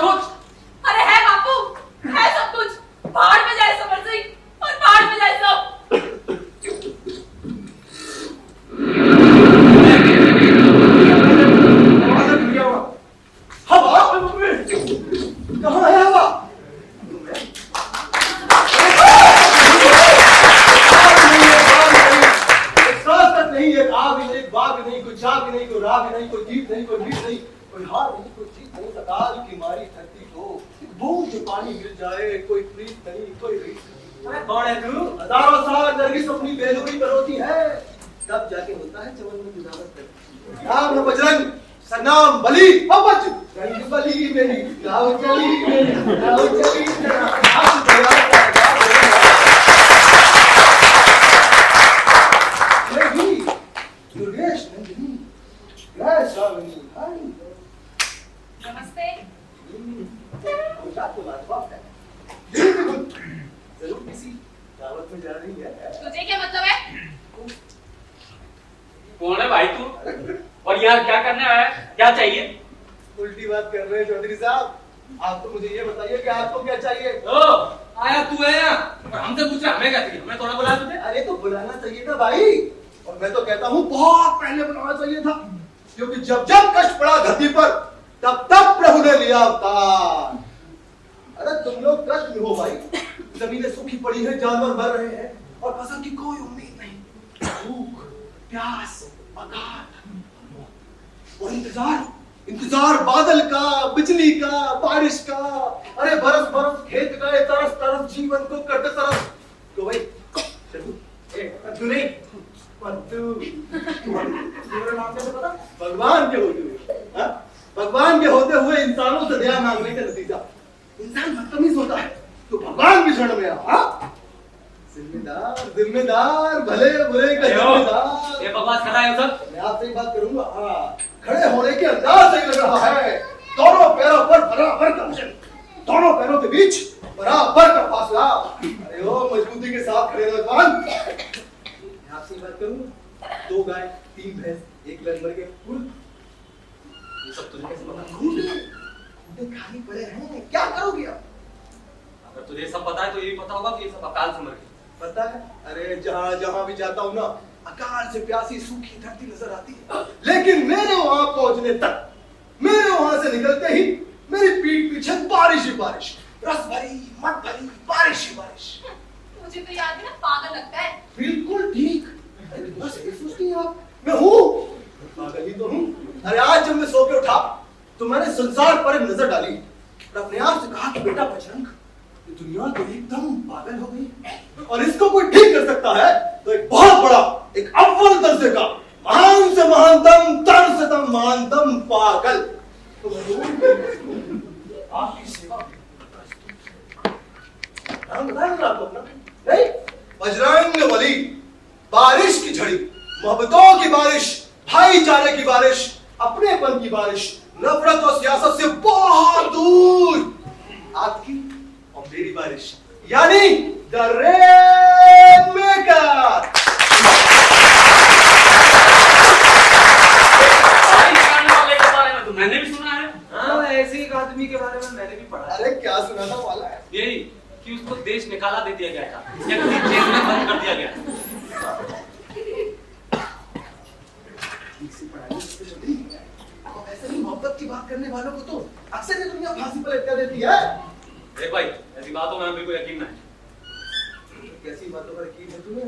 कुछ? अरे है बापू, है सब कुछ। पहाड़ में जाए समर सिंह और पहाड़ में जाए सब। कहाँ है हवा? नहीं, एक आ भी नहीं, बा भी नहीं, कोई चा भी नहीं, कोई रा भी नहीं, कोई जीत नहीं, कोई मीट नहीं, कोई हार नहीं, कोई जीत नहीं, अकाल की मारी धरती को एक बूंद पानी गिर जाए, कोई प्रीत नहीं, कोई रीत नहीं। अरे कौन है तू? हजारों साल नरगिस अपनी बेलूरी पर होती है, तब जाके होता है चमन में जुदावत कर। नाम है बजरंग, सनाम बली, पवच रंग बली मेरी, गाँव चली मेरी, गाँव चली मेरा, हाथ दया नमस्ते। जरूर किसी दावत में जा रही है। तुझे क्या मतलब है? कौन है भाई तू? और यहाँ क्या करने आया है? क्या चाहिए? उल्टी बात कर रहे हैं चौधरी साहब। आप तो मुझे ये बताइए कि आपको क्या चाहिए? ओ, आया तू है यहाँ? और हमसे पूछ रहा हमें क्या चाहिए? हमें थोड़ा बुलाया तुझे? अरे तो बुलाना चाहिए था भाई, और मैं तो कहता हूँ बहुत पहले बुलाना चाहिए था, क्योंकि जब जब कष्ट पड़ा धरती पर तब तब प्रभु ने लिया अवतार। अरे तुम लोग कष्ट में हो भाई, जमीनें सूखी पड़ी है, जानवर मर रहे हैं और फसल की कोई उम्मीद नहीं। भूख, प्यास, अकाल और इंतजार बादल का, बिजली का, बारिश का। अरे बरस बरस खेत गए, तरस तरस जीवन को करते तरस। तो भाई तू नहीं, तुम्हारा नाम कैसे पता? भगवान के होते हुए, हाँ? भगवान के होते हुए इंसानों से दया मांगने का नतीजा। इंसान बदतमीज होता है तो भगवान की शरण में हाँ? जिम्मेदार भले बुरे का जिम्मेदार। ये बकवास कर रहा है सब? मैं आपसे एक बात करूंगा, हाँ, खड़े होने के अंदाज से लग रहा है। दोनों पैरों पर बराबर का वजन, दोनों पैरों के बीच बराबर का फासला। अरे ओ मजबूती के साथ खड़े रहो जवान। मैं आपसे एक बात करूंगा, 2 गाय, 3 भैंस, 1 लंगर के फूल, ये सब तुझे कैसे पता? खूंटे खाली पड़े हैं, क्या करोगे आप? अगर तुझे सब पता है तो ये भी पता होगा कि ये सब अकाल से मर गए। पता है? अरे जहां जहां भी जाता हूं ना, अकाल से प्यासी सूखी धरती नजर आती है, लेकिन मेरे वहां पहुंचने तक, मेरे वहां से निकलते ही मेरी पीठ पीछे बारिश ही बारिश, रस भरी मत भरी बारिश ही बारिश। मुझे तो याद है ना, पागल लगता है। बिल्कुल ठीक। अरे बस ये सोचती हैं आप, मैं हूँ पागल ही तो हूँ। अरे आज जब मैं सो के उठा तो मैंने संसार पर एक नजर डाली और अपने आप से कहा कि बेटा बजरंग, ये दुनिया तो एकदम पागल हो गई और इसको कोई ठीक कर सकता है तो एक बहुत बड़ा, एक अव्वल दर्जे का, महान से महानतम, तर से तम महानतम पागल तो आपकी सेवा नाम बताया ना आपको अपना? नहीं, बजरंग बली, बारिश की झड़ी, मोहब्बतों की बारिश, भाईचारे की बारिश, अपनेपन की बारिश, नफरत और सियासत से बहुत दूर आपकी और मेरी बारिश, यानी द रेन मेकर। वाले के बारे में तो मैंने भी सुना है। हाँ, ऐसे एक आदमी के बारे में मैंने भी पढ़ा है। अरे क्या सुनाना वाला है? यही कि उसको देश निकाला दे दिया गया था या किसी जेल में बंद कर दिया गया था। ऐसे ही मोहब्बत की बात करने वालों को तो अक्सर ये दुनिया फांसी पर लटका देती है। देख भाई, ऐसी बातों में हमें बिल्कुल यकीन नहीं है। कैसी बातों पर यकीन है तुम्हें?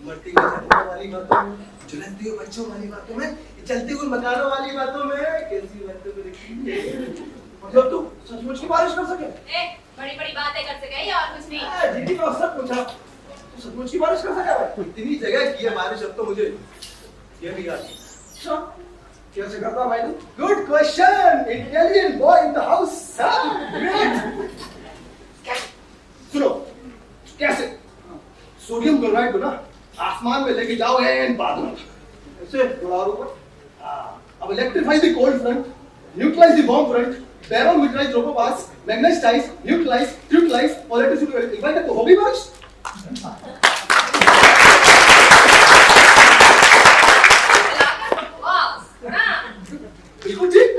मरती हुई जानवरों वाली बातों में, झुलसते हुए बच्चों वाली बातों में, चलते हुए मकानों वाली बातों में, कैसी बातों पर यकीन है? मतलब तू सचमुच की बारिश कर सके? बड़ी बड़ी बातें कर सके और कुछ नहीं। जीडी को अक्सर पूछा, तू सचमुच की बारिश कर सके? इतनी जगह की है बारिश, अब तो मुझे ये भी याद है। अच्छा, कैसे करता भाई? Good question, intelligent boy in the house. Great. सुनो, कैसे? सोडियम क्लोराइड को ना आसमान में लेके जाओ एंड बादल ऐसे उड़ा ऊपर। अब electrify the cold front, neutralise the warm front, barometerise tropopause, magnetise, neutralise, neutralise, electricity इक्वाइट तो होगी बारिश। बिल्कुल ठीक।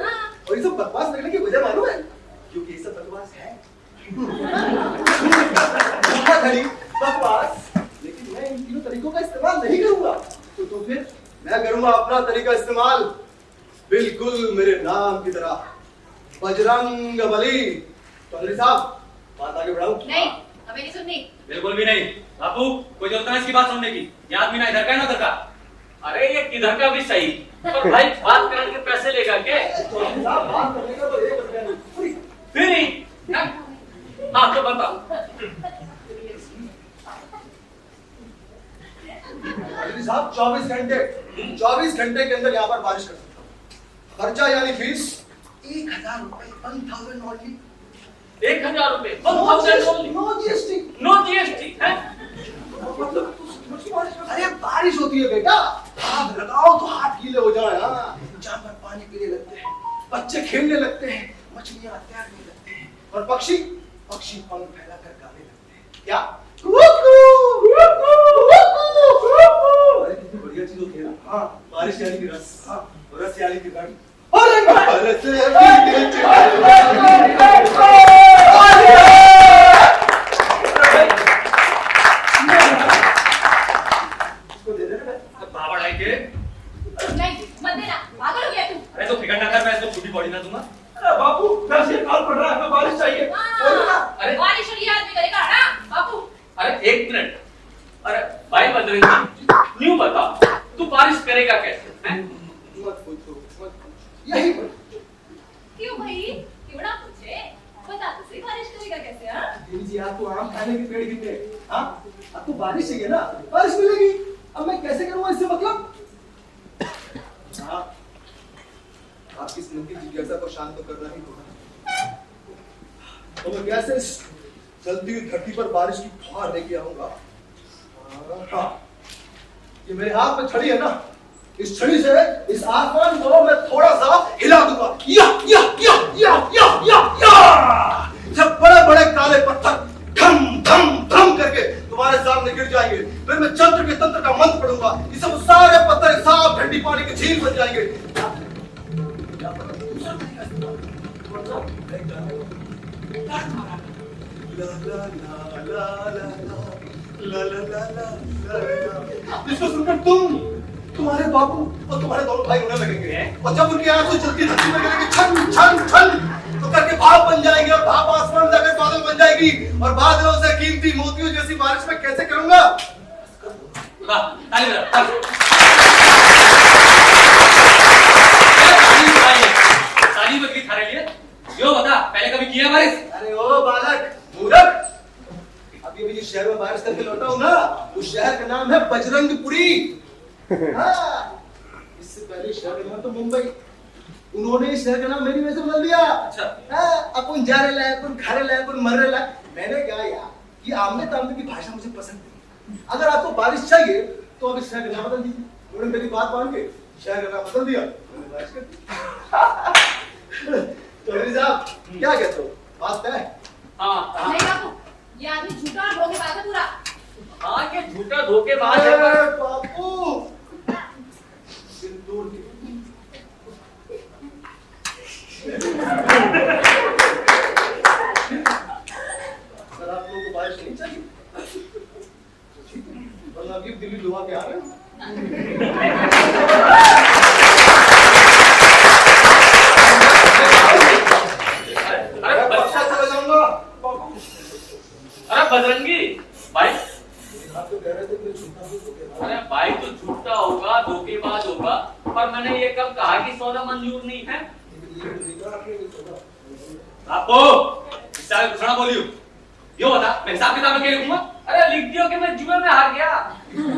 और ये सब बकवास लगने की वजह मालूम है? क्योंकि फिर मैं करूंगा अपना तरीका इस्तेमाल, बिल्कुल मेरे नाम की तरह, बजरंग बली। चौधरी साहब बात आगे बढ़ाऊं? नहीं, हमें नहीं सुननी। बिल्कुल भी नहीं बापू, कोई जरूरत नहीं इसकी बात सुनने की। ये आदमी ना इधर का है ना उधर का। अरे ये किधर का भी सही, पर भाई बात करने के पैसे लेगा के? चौधरी साहब बात करने का तो 1 रुपया नहीं। फिर ही हाँ तो बताओ। चौधरी साहब 24 घंटे के अंदर यहाँ पर बारिश कर सकता हूँ। खर्चा यानी फीस 1000 रुपए, 1000 ओनली। 1000 रुपए, 1000 only? No GST. No GST है? अरे बारिश होती है बेटा, आग लगाओ तो हाथ गीले हो जाए। हाँ, जानवर पानी पीने लगते हैं, बच्चे खेलने लगते हैं, मछलियां तैरने लगते हैं, और पक्षी पंख फैलाकर गाने लगते हैं। क्या? अरे कितनी बढ़िया चीज होती है ना। हाँ, बारिश यानी कि रस, हाँ, रस यानी कि रंग। बाबा ढाई के। नहीं, मत देना। पागल हो गया तू। अरे तो फिकर ना कर, मैं इसको छुट्टी पड़ी ना दूंगा। अरे बापू वैसे कॉल पड़ रहा है, हमें बारिश चाहिए। हाँ, अरे- बारिश और ये आदमी करेगा ना, बापू। अरे एक मिनट, अरे भाई बजरंगी न्यू बता, तू बारिश करेगा कैसे हैं? मत पूछो, यही क्यों भाई? क्यों ना पूछे? बता तो सही, बारिश करेगा कैसे? हाँ? दीदी जी, आपको आम खाने के पेड़ कितने हैं? हाँ, आपको बारिश चाहिए ना, बारिश मिलेगी। अब मैं कैसे करूंगा इससे मतलब? हाँ, आपकी इस मन की जिज्ञासा को शांत तो करना ही होगा। तो मैं कैसे इस चलती हुई धरती पर बारिश की फुहार लेके आऊंगा? हाँ, ये मेरे हाथ में छड़ी है ना, इस छड़ी से इस आसमान को मैं थोड़ा सा हिला दूंगा। या जब बड़े बड़े काले पत्थर धम धम धम करके तुम्हारे सामने गिर जाएंगे, फिर मैं चंद्र के तंत्र का मंत्र पढ़ूंगा, इससे वो सारे पत्थर साफ ठंडी पानी की झील बन जाएंगे। इसको सुनकर तुम्हारे बापू और तुम्हारे दोनों भाई रोने लगेंगे, और जब उनकी आंसू चलती धरती में गिरेंगे छन छन छन तो करके भाप बन जाएंगे, और भाप आसमान में जाकर बादल बन जाएगी, और बादलों से कीमती मोतियों जैसी बारिश में कैसे करूंगा? ताली बजा। ताली बज गई थारे लिए। यो बता, पहले कभी किया बारिश? अरे ओ बालक मूर्ख, अभी अभी जिस शहर में बारिश करके लौटा हूं ना, उस शहर का नाम है बजरंगपुरी। हाँ, इससे पहले शहर का नाम तो मुंबई, उन्होंने इस शहर का नाम मेरी वजह से बदल दिया। अच्छा। हाँ, अपन जा रहे लाए, अपन खा रहे लाए, अपन मर रहे लाए। मैंने कहा यार, ये आमने सामने की भाषा मुझे पसंद नहीं। अगर आपको बारिश चाहिए तो अब इस शहर का नाम बदल दीजिए। उन्होंने मेरी बात मान के शहर का नाम बदल दिया, मैंने बारिश कर दी। चौधरी साहब क्या कहते हो, बात तय? हाँ नहीं बापू, ये आदमी झूठा और धोखेबाज है पूरा। हाँ, ये झूठा धोखेबाज है पर अरे बापू, सिर तोड़ के अगर आप लोगों को बारिश नहीं चाहिए तो ठीक है, वरना अभी दिल्ली दुआ के आ रहे हैं। अरे बच्चा चला जाऊंगा। अरे बजरंगी भाई, आप तो कह रहे थे कि झूठा भी धोखेबाज। अरे भाई तो झूठा होगा, धोखेबाज होगा, पर मैंने ये कब कहा कि सौदा मंजूर नहीं है? लेकिन ये नहीं कहा आपने कि सौदा। आपको इससे कुछ ना बोलियो। यो बता, मैं हिसाब किताब में क्या लिखूंगा? अरे लिख दियो कि मैं जुए में हार गया।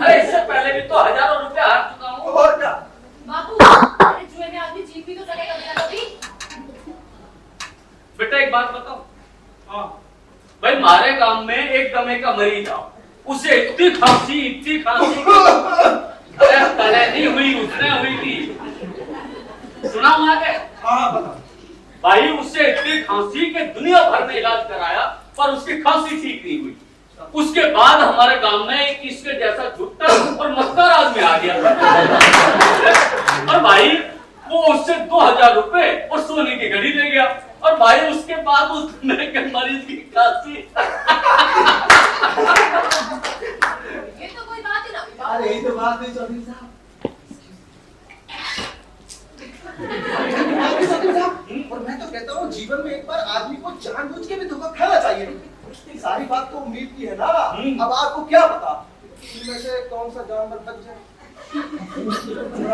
अरे इससे पहले भी तो हजारों रुपए हार चुका हूँ। और क्या? बापू, अरे जुए में आदमी जीत भी तो सकेगा बिना कभी। बेटा एक बात बताओ, हाँ भाई हमारे गांव में एक दमे का मरीज था, उसे इतनी खांसी अरे तने नहीं हुई, उसने हुई थी। सुना हुआ है? हाँ बता। भाई उससे इतनी खांसी कि दुनिया भर में इलाज कराया पर उसकी खांसी ठीक नहीं हुई। उसके बाद हमारे गांव में एक इसके जैसा झुट्टा और मक्कार आदमी आ गया और भाई वो उससे 2000 रुपए और सोने की घड़ी ले गया, और भाई उसके बाद उस मेरे मरीज की खांसी ये तो कोई बात ही ना हुई बापू। अरे यही तो बात है चौधरी साहब, और मैं तो कहता हूँ जीवन में एक बार आदमी को जानबूझ के भी धोखा खाना चाहिए। सारी बात तो उम्मीद की है ना। अब आपको क्या पता इनमें से कौन सा जानवर बच जाए।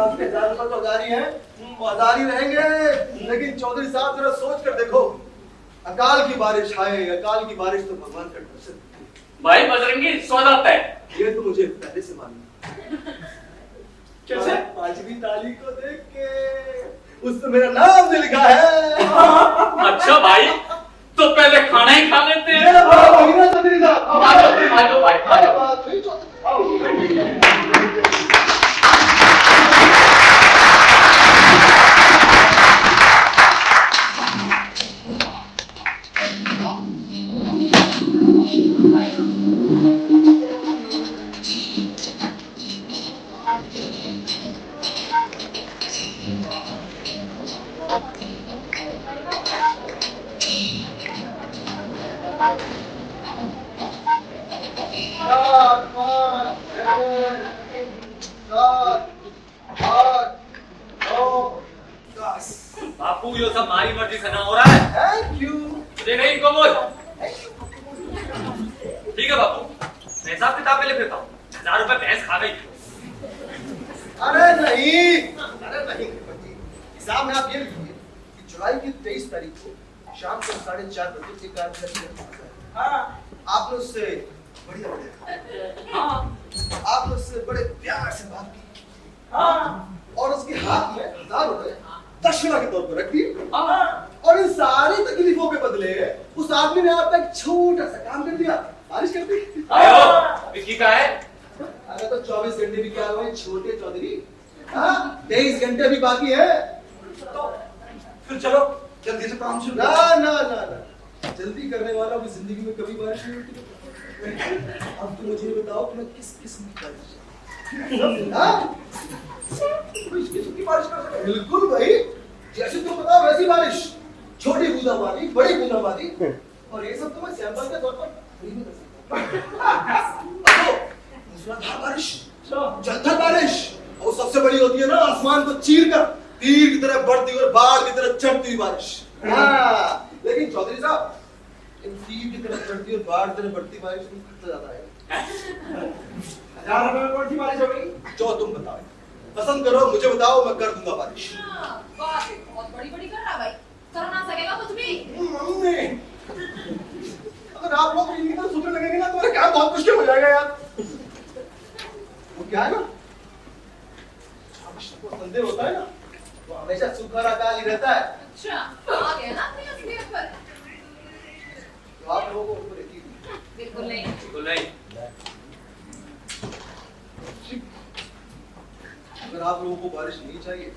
आपके जानवर तो जारी है, जारी रहेंगे, लेकिन चौधरी साहब जरा सोच कर देखो, अकाल की बारिश आए, अकाल की बारिश तो भगवान का डर से। भाई बजरंगी सौदा तय। ये तो मुझे पहले से मालूम। कैसे? पांचवी तारीख को देख के उसमें मेरा नाम भी लिखा है। अच्छा भाई, तो पहले खाना ही खा लेते हैं। चौधरी साहब आ जाओ भाई, आ जाओ। बापू ये सब हमारी मर्जी से ना हो रहा है। Thank you. तुझे नहीं इनको बोल। ठीक है बापू, मैं हिसाब किताब में ले फिरता हूँ। 1000 रुपए भैंस खा गई। अरे नहीं, हिसाब में आप ये लिखिए कि जुलाई की 23 तारीख को शाम को 4:30 बजे एक आपने उससे बढ़िया आपने उससे बड़े प्यार से बात की और उसके हाथ में 1000 रुपए दक्षिणा के तौर पर रख दी और इन सारी तकलीफों के बदले उस आदमी ने आपका एक छोटा सा काम कर दिया, बारिश कर दी। विकी का है? अरे तो 24 घंटे भी क्या हुए छोटे चौधरी, 23 घंटे भी बाकी है। तो फिर चलो जल्दी से काम शुरू। ना ना ना ना, जल्दी करने वाला भी जिंदगी में कभी बारिश नहीं होती। अब तुम मुझे बताओ कि मैं किस किस्म की बारिश की बारिश कर सकते? बिल्कुल भाई, जैसे तुम बताओ वैसी बारिश, छोटी बूंदाबांदी, बड़ी बूंदाबांदी, और ये सब तो मैं सैंपल के तौर पर फ्री में कर सकता हूं। मूसलाधार बारिश, जलधर बारिश, और सबसे बड़ी होती है ना आसमान को चीर कर तीर की तरह बढ़ती और बाढ़ की तरह चढ़ती हुई बारिश। लेकिन चौधरी साहब, इन तीर की तरह चढ़ती और बाढ़ की तरह बढ़ती बारिश में खर्चा ज्यादा है। 1000 रुपए में कौन सी बारिश हो गई? जो तुम बताओ, पसंद करो, मुझे बताओ, मैं कर दूंगा बारिश। बातें बहुत बड़ी-बड़ी कर रहा भाई, कर ना सकेगा कुछ भी। मम्मी, अगर आप लोग इनकी तरह सोचने लगेंगे ना तो मेरा काम बहुत मुश्किल हो जाएगा यार। वो क्या है ना, आपको संदेह होता है ना, वो हमेशा सूखा अकाल ही रहता है। अच्छा, आ गया ना अपनी असलियत पर। तो आप लोगों को ऊपर यकीन नहीं। बिल्कुल नहीं। बिल्कुल नहीं। अगर आप लोगों को बारिश नहीं चाहिए,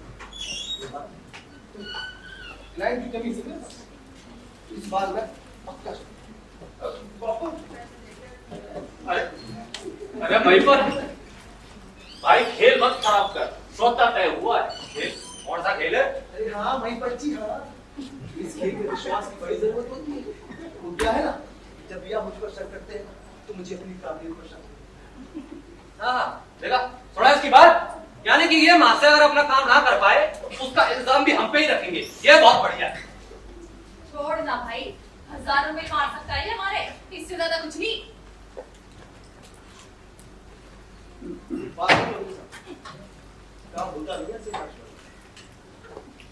क्लाइंट की कमी से इस बार मैं पक्का अरे भाई पर भाई खेल मत खराब कर, सौदा तय हुआ है। खेल? कौन सा खेल है? अरे हाँ भाई पर्ची, हाँ इस खेल में विश्वास की बड़ी जरूरत होती है। वो क्या है ना, जब भी आप मुझ पर शक करते हैं तो मुझे अपनी काबिलियत पर शक। हाँ, देखा? सुना इसकी बात? यानी कि ये मास्टर अगर अपना काम ना कर पाए तो उसका इल्जाम भी हम पे ही रखेंगे। ये बहुत बढ़िया है। छोड़ ना भाई, 1000 रुपए मार सकता है हमारे, इससे ज्यादा कुछ नहीं। बात नहीं होगी सर, काम होता नहीं है सिर्फ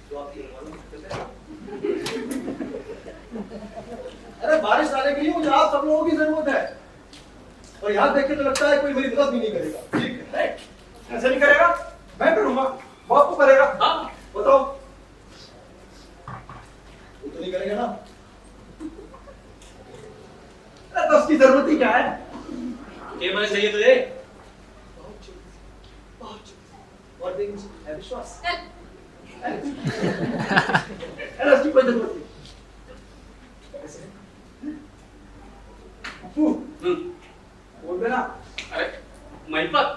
जो आप ये मालूम करते हैं। अरे बारिश आने के लिए मुझे आप सब लोगों की जरूरत है, और यहाँ देख के तो लगता है कोई मेरी मदद भी नहीं करेगा। ठीक है, ऐसे नहीं करेगा, मैं करूंगा, बापू करेगा। हाँ बताओ। वो तो नहीं करेगा ना। अरे तो उसकी जरूरत ही क्या है? ये मुझे चाहिए तुझे? बहुत छोटी, और देख मुझे है विश्वास। चल, अरे उसकी कोई जरूरत नहीं। बापू, बोल देना। अरे महिपत,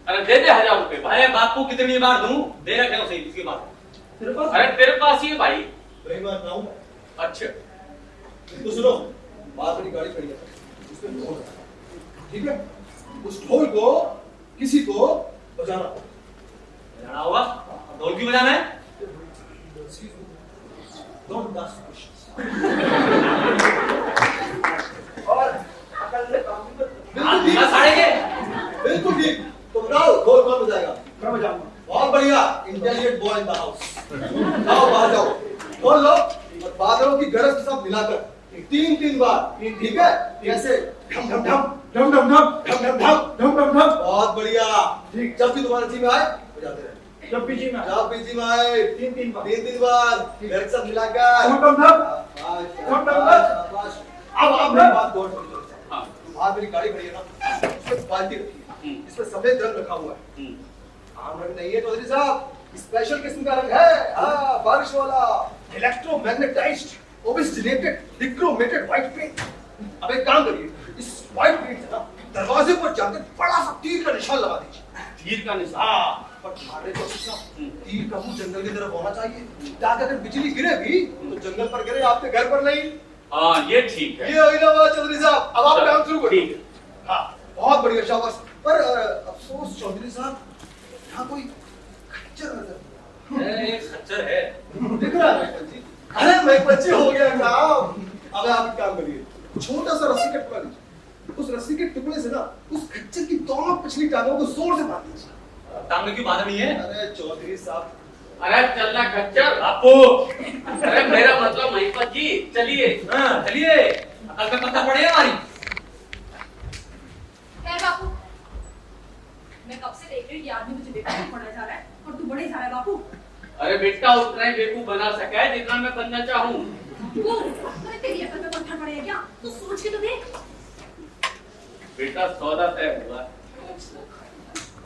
अरे दे 1000 रुपए भाई। अरे बापू कितनी बार दूं? दे रखे हो सही इसके बाद। तेरे पास? अरे तेरे पास ही है भाई। वही बात ना हूं। अच्छा तो सुनो, बात वाली गाड़ी खड़ी है, उसमें ढोल है, ठीक है? उस ढोल को किसी को बजाना। बजाना होगा? ढोल क्यों बजाना है? 10 क्वेश्चन और अकल से काम भी बिल्कुल ठीक साढ़े के बिल्कुल ठीक। तो बताओ गोल कौन बजाएगा? मैं बजाऊंगा। बहुत बढ़िया, intelligent boy in the house. जाओ बाहर जाओ, खोल लो और बादलों की गरज के साथ मिलाकर 3 बार, ठीक है? कैसे? ढम ढम ढम ढम ढम ढम ढम ढम ढम। ढम ढम ढम। बहुत बढ़िया। ठीक। जब भी तुम्हारे जी में आए बजाते रहे। जब बीजी में जब भी जी में आए 3 बार। 3 बार गरज के साथ मिलाकर। ढम ढम ढम। ढम ढम ढम। अब आपने बात गौर से सुनो। हाँ। बाहर मेरी गाड़ी खड़ी है ना, इसमें बाल्टी रखी है, इसमें सफेद रंग रखा हुआ है। आम रंग नहीं है चौधरी साहब, स्पेशल किस्म का रंग है। हाँ, बारिश वाला इलेक्ट्रोमैग्नेटाइज्ड ओबिस्टिनेटेड डिक्रोमेटेड व्हाइट पेंट। अब एक काम करिए, इस व्हाइट पेंट से ना दरवाजे पर जाकर बड़ा सा तीर का निशान लगा दीजिए। तीर का निशान। हाँ, पर ध्यान रहे चौधरी साहब, तीर का मुंह जंगल की तरफ होना चाहिए, ताकि अगर बिजली गिरे भी तो जंगल पर गिरे, आपके घर पर नहीं। हाँ ये ठीक है। ये हुई ना बात चौधरी साहब। अब आप काम शुरू करिए। ठीक है। हाँ, बहुत बढ़िया, शाबाश। पर अफसोस चौधरी साहब, यहाँ कोई खच्चर नजर ये खच्चर है। दिख रहा है जी? अरे मैं बच्चे हो गया काम। अब आप एक काम करिए, छोटा सा रस्सी का टुकड़ा लीजिए, उस रस्सी के टुकड़े से ना उस खच्चर की दोनों पिछली टांगों को जोर से बांध दीजिए। टांगे की बात नहीं है। अरे चौधरी साहब, अरे चलना खच्चर बापू। अरे मेरा मतलब महिपत जी, चलिए। हाँ, चलिए, अकल पे पत्थर पड़े हमारी। खैर बापू, मैं कब से देख रही हूँ ये आदमी मुझे बेवकूफ पढ़ा जा रहा है और तू बढ़े जा रहा है बापू। अरे बेटा उतना ही बेवकूफ बना सका है जितना मैं बनना चाहूँ। अरे तेरी अकल पे पत्थर पड़े हैं क्या? तू सोच के तो देख। बेटा सौदा तय हुआ,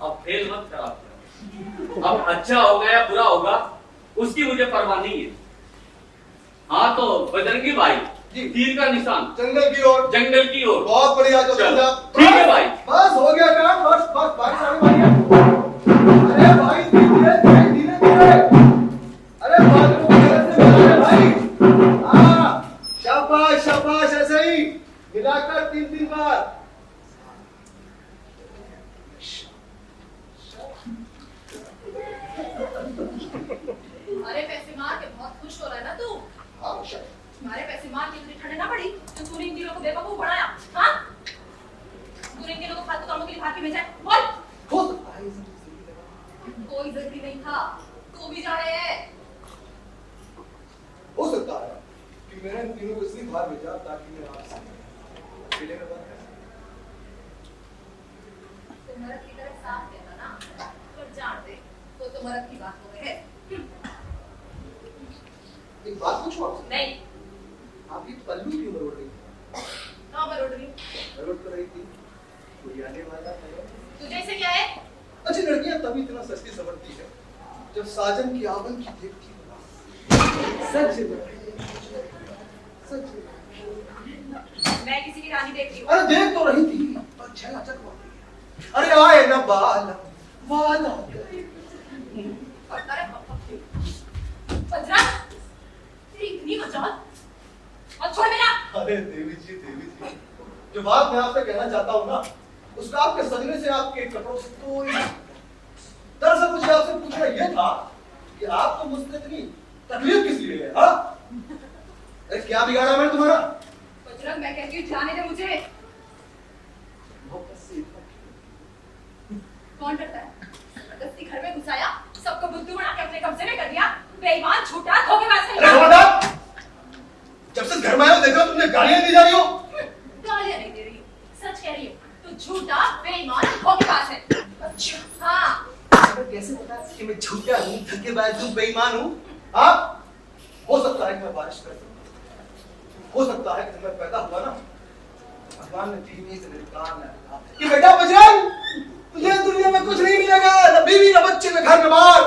अब फेल मत खराब करो। अब अच्छा होगा या बुरा होगा उसकी मुझे परवाह नहीं है। हाँ तो बजरंगी भाई, जी। तीर का निशान जंगल की ओर। जंगल की ओर। बहुत बढ़िया चौधरी चलो, साहब। ठीक है भाई। बस हो गया काम, बस बस बारिश आने वाली है। अरे भाई धीरे धीरे धीरे। अरे बादलों की गरज से मिला है भाई। हाँ, शाबाश शाबाश, ऐसे ही मिलाकर 3 बार। अरे पैसे मार के बहुत खुश हो रहा है ना तू? हाँ, शाबाश। तुम्हारे पैसे मार के तुझे ठंडे ना पड़ी तो तूने इन दिनों को बेवकूफ बनाया। हाँ, तूने इन दिनों को फालतू कामों के लिए भाग के भेजा है। बोल। हो सकता है ये सब जिंदगी में। कोई जरूरी नहीं था, तू भी जा रहे हैं। हो सकता है कि मैंने इन तीनों को इसलिए बाहर भेजा ताकि मैं आपसे अकेले में बात कर सकूं। तुम मर्द की तरफ साफ कहना ना, पर जान दे तो मर्द की बात हो गई है। एक बात पूछूं आपसे? नहीं, आप ये पल्लू क्यों मरोड़ रही थी? कहाँ मरोड़ रही? मरोड़ तो रही थी, कोई आने वाला है। तुझे इससे क्या है? अच्छी लड़कियां तभी इतना सस्ती समझती है जब साजन की आवन की देखती है। सच सच। मैं किसी की रानी देख रही हूँ। अरे देख तो रही थी, पर छला चकवाती है। अरे आए ना बाला वाला। अरे पंजरा, तेरी इतनी मजाक और छोड़ मेरा। अरे देवी जी, जो बात मैं आपसे कहना चाहता हूँ ना, उसका आपके सजने से, आपके कपड़ों से कोई दरअसल मुझे आपसे पूछना यह था कि आपको मुझसे इतनी तकलीफ किस लिए है? हाँ? अरे क्या बिगाड़ा मैंने तुम्हारा? बजरंग, मैं कहती हूँ जाने दे मुझे। कौन डरता है? जबरदस्ती घर में घुसाया, सबको बुद्धू बना के अपने कब्जे में कर दिया। बेईमान, झूठा, धोखेबाज है। अरे खबरदार! जब से घर में आया देखा तुमने गालियां दी जा रही हो। गालियां नहीं दे रही हूँ, सच कह रही हूँ। तू झूठा, बेईमान, धोखेबाज है। अच्छा, हाँ। कैसे पता कि मैं झूठा हूँ, धोखेबाज हूँ, बेईमान हूँ? हाँ? हो सकता है कि मैं बारिश कर सकूं। हो सकता है कि मैं पैदा हुआ ना, भगवान ने बीवी से मेरे कान में कहा कि बेटा बजरंग, तुझे दुनिया में कुछ नहीं मिलेगा, न बीवी न बच्चे न घर न बार,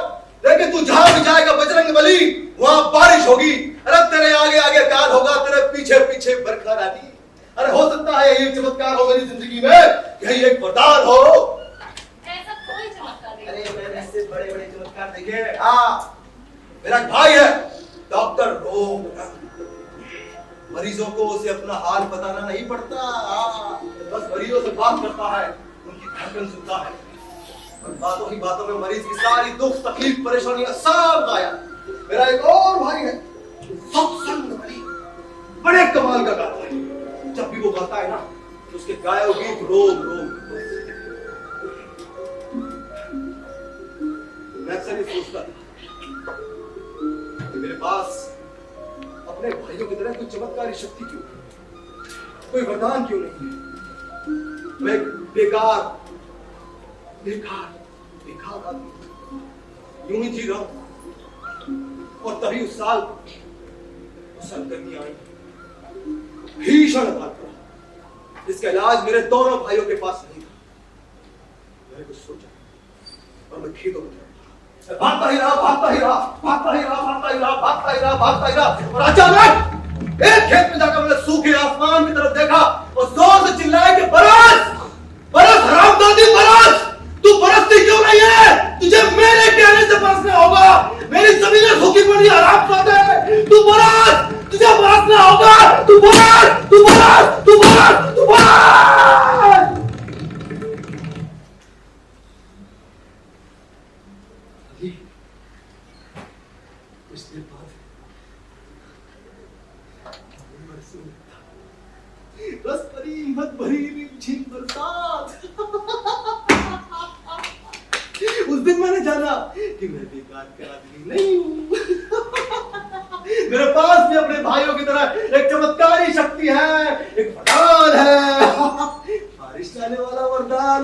लेकिन तू जहां भी जाएगा बजरंग बली, वहां बारिश होगी। अरे तेरे आगे आगे काल होगा, तेरे पीछे पीछे बरखा रानी। अरे हो सकता है यही चमत्कार हो मेरी जिंदगी में, यही एक वरदान हो। ऐसा कोई चमत्कार नहीं। अरे मैंने इससे बड़े बड़े चमत्कार देखे। हाँ, मेरा एक भाई है डॉक्टर रोग, मरीजों को उसे अपना हाल बताना नहीं पड़ता। हाँ, बस मरीजों से बात करता है, उनकी धड़कन सुनता है और बातों ही बातों में मरीज की सारी दुख तकलीफ परेशानियां सब गायब। मेरा एक और भाई है, सबसे बड़े कमाल का गाता है। जब भी वो गाता है ना तो उसके गाए हुए गीत रोम रोम मैं अक्सर ये सोचता था कि मेरे पास अपने भाइयों की तरह कोई चमत्कारी शक्ति क्यों है, कोई वरदान क्यों नहीं है। मैं बेकार बेकार बेकार आदमी यूं ही जी रहा हूं। और तभी उस साल गर्मी आई, भीषण अकाल पड़ा। इसका इलाज मेरे दोनों भाइयों के पास नहीं था। मैंने कुछ सोचा और मैं खेतों में भागता ही रहा भागता ही रहा भागता ही रहा भागता ही रहा भागता ही रहा भागता ही रहा और अचानक एक खेत में जाकर मैंने सूखे आसमान की तरफ देखा और जोर से चिल्लाया कि बरस बरस हरामजादी बरस, तू बरसती क्यों नहीं है? तुझे मेरे कहने से बरसना होगा। मेरी जमीनें सूखी पड़ी हरामजादे, तू बरस, तुझे बरसना होगा। तू बरस तू बरस तू बरस तू बरस। कुछ देर बाद रस भरी हिम्मत भरी रिमझिम बरसात। उस दिन मैंने जाना कि मैं बेकार का आदमी नहीं हूं। मेरे पास भी अपने भाइयों की तरह एक चमत्कारी शक्ति है, एक वरदान है, बारिश लाने वाला वरदान।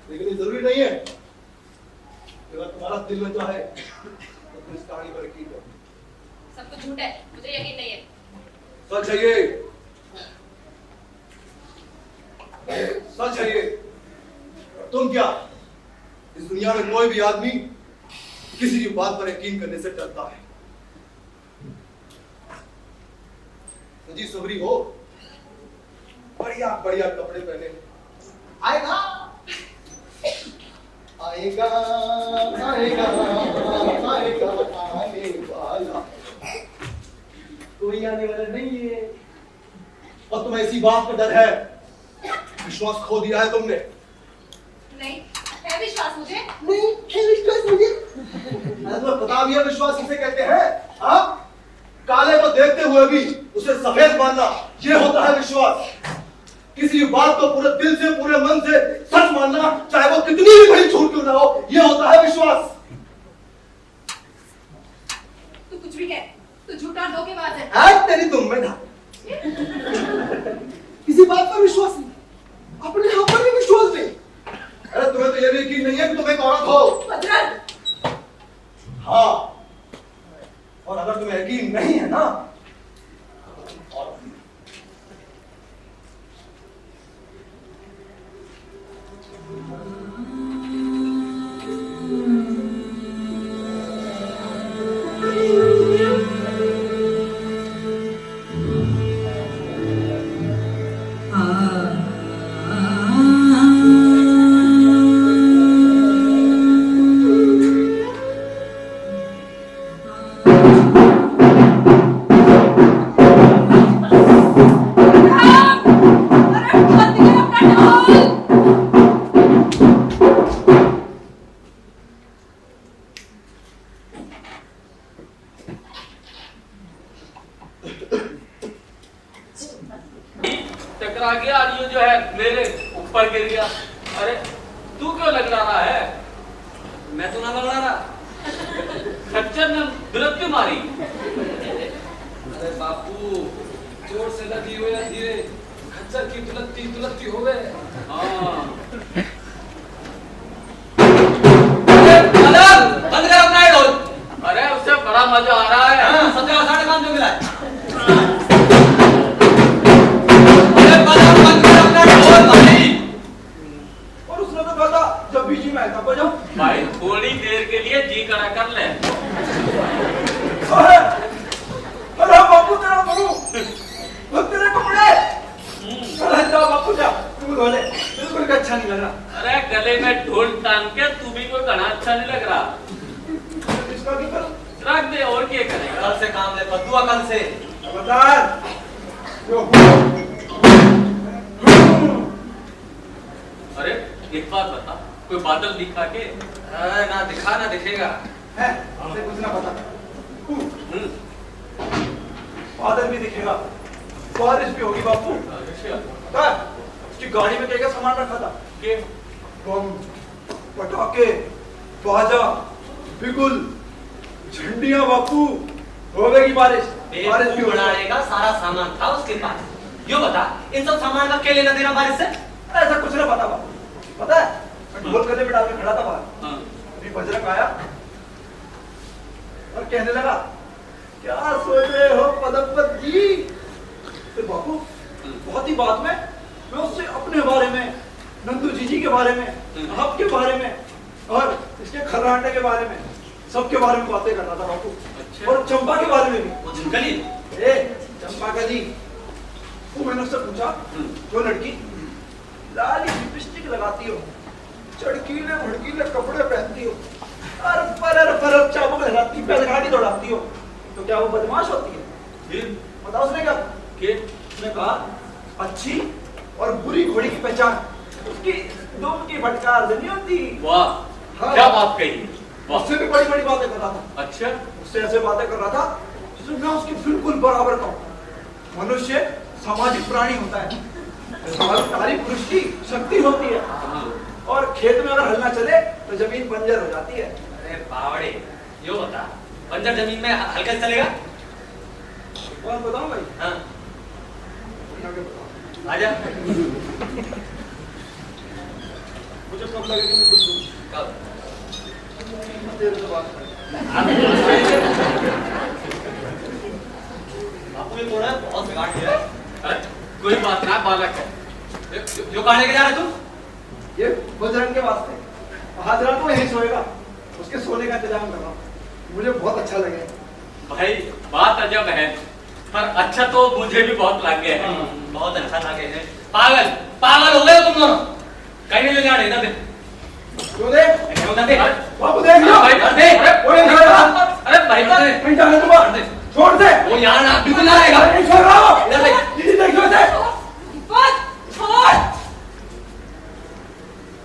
लेकिन ये जरूरी नहीं है अगर तुम्हारा दिल में चाहे तो तुम इस कहानी पर यकीन करो। सब कुछ झूठ है, मुझे यकीन नहीं है। सच है ये, सच है ये। तुम क्या, इस दुनिया में कोई भी आदमी किसी की बात पर यकीन करने से डरता है। जी सबरी हो, बढ़िया बढ़िया कपड़े पहने, आएगा आएगा आएगा आएगा आने वाला, कोई आने वाला नहीं है। और तुम्हें इसी बात का डर है, विश्वास खो दिया है तुमने। नहीं है विश्वास मुझे। नहीं है विश्वास मुझे। तुम्हें पता भी है विश्वास किसे कहते हैं? हाँ, काले को देखते हुए भी उसे सफेद मानना, ये होता है विश्वास। किसी बात को पूरे दिल से पूरे मन से सच मानना, चाहे वो कितनी भी बड़ी झूठ क्यों ना हो, ये होता है विश्वास। तू कुछ भी कह, तू झूठा और धोखेबाज है। आज तेरी तुम में था किसी बात पर विश्वास नहीं, अपने आप पर भी विश्वास नहीं। अरे तुम्हें तो ये भी यकीन नहीं है कि तुम एक औरत हो। बदरन, हाँ, और अगर तुम्हें यकीन नहीं है ना और टकरा गया और ये जो है मेरे ऊपर गिर गया। अरे तू क्यों लग रहा है? मैं तो ना लग रहा। खच्चर ने दुरत्ती मारी। अरे बापू, जोर से लगी हुई है धीरे, खच्चर की दुलत्ती दुलत्ती हो गए। हाँ बंद कर अपना ढोल। अरे उससे बड़ा मजा आ रहा है। हाँ, 17 काम जो मिला है। और उसने तो कहा था जब भी जी मैं तब बजाऊं। भाई थोड़ी देर के लिए जी करा कर ले। अरे बापू तेरा करूं, तेरे कपड़े। अरे जाओ बापू जाओ, तुम बोले बिल्कुल अच्छा नहीं लग रहा। अरे गले में ढोल टांग के तू भी कोई घना अच्छा नहीं लग रहा। इसका क्या करूं? रख दे और क्या करेगा। कल से काम ले, बदुआ कल से। बता जो अरे एक बात बता, कोई बादल दिखा के। अरे ना दिखा ना दिखेगा। है हमसे कुछ ना पता। बादल भी दिखेगा, बारिश भी होगी बापू। पता है उसकी गाड़ी में क्या क्या सामान रखा था? के बम, पटाखे, बाजा, बिगुल, झंडियां बापू। होगी बारिश, बारिश भी होगी। बनाने का सारा सामान था उसके पास। यो बता, इन सब सामान का क्या लेना देना बारिश से? ऐसा कुछ ना पता बापू। पता है मैं ढोल गले में डाल के खड़ा था बाहर। हाँ। अभी बजरंग आया और कहने लगा, क्या सोच रहे हो पदमपत जी? तो बापू बहुत ही बात में मैं उससे अपने बारे में, नंदू जी के बारे में, आपके बारे में और इसके खर्राटे के बारे में, सबके बारे में बातें कर रहा था बापू। अच्छा। और चंपा के बारे में भी। वो झुमकली ए चंपा का जी, वो मैंने उससे पूछा, जो लड़की लाली लिपस्टिक लगाती हो, चड़कीले भड़कीले कपड़े पहनती हो, और चाबुक लगाती, बैलगाड़ी दौड़ाती हो, तो क्या वो बदमाश होती है? फिर बताओ उसने क्या? के उसने कहा, अच्छी और बुरी घोड़ी की पहचान उसकी दुम की फटकार नहीं होती। वाह, हाँ। क्या बात कही। वाह। उससे भी बड़ी बड़ी बातें कर रहा था। अच्छा। उससे ऐसे बातें कर रहा था जिसमें मैं उसकी बिल्कुल बराबर का हूं। मनुष्य सामाजिक प्राणी होता है, नारी पुरुष की शक्ति होती है, और खेत में अगर हल ना चले तो जमीन बंजर हो जाती है। अरे बावड़े, यो बता, बंजर जमीन में हल्का चलेगा? कौन बताऊं भाई? हाँ, आगे बताओ। आजा। मुझे कब लगेगा मैं कुछ दूं? कब? देर से बात करें। बापू ये कौन है? बहुत बिगाड़ दिया है। अरे कोई बात ना, बालक है। जो कहाँ लेके जा रहे तुम? ये बजरंग के वास्ते, आज रात को यहीं सोएगा, उसके सोने का इंतजाम कर रहा हूं। मुझे बहुत अच्छा लगे। भाई बात अजब है, पर अच्छा तो मुझे भी बहुत लग गया है। बहुत अच्छा लगे है। पागल पागल हो गए हो तुम दोनों। कहीं नहीं ले जा रहे, इधर दे, क्यों दे? उधर दे। बाबू देख लिया। भाई कर दे। वो नहीं छोड़ रहा। अरे भाई कर दे। नहीं जाने दूंगा। छोड़ दे। वो यहाँ ना बिल्कुल ना आएगा। नहीं छोड़ रहा हूं। इधर देख। दीदी देखियो दे। छोड़,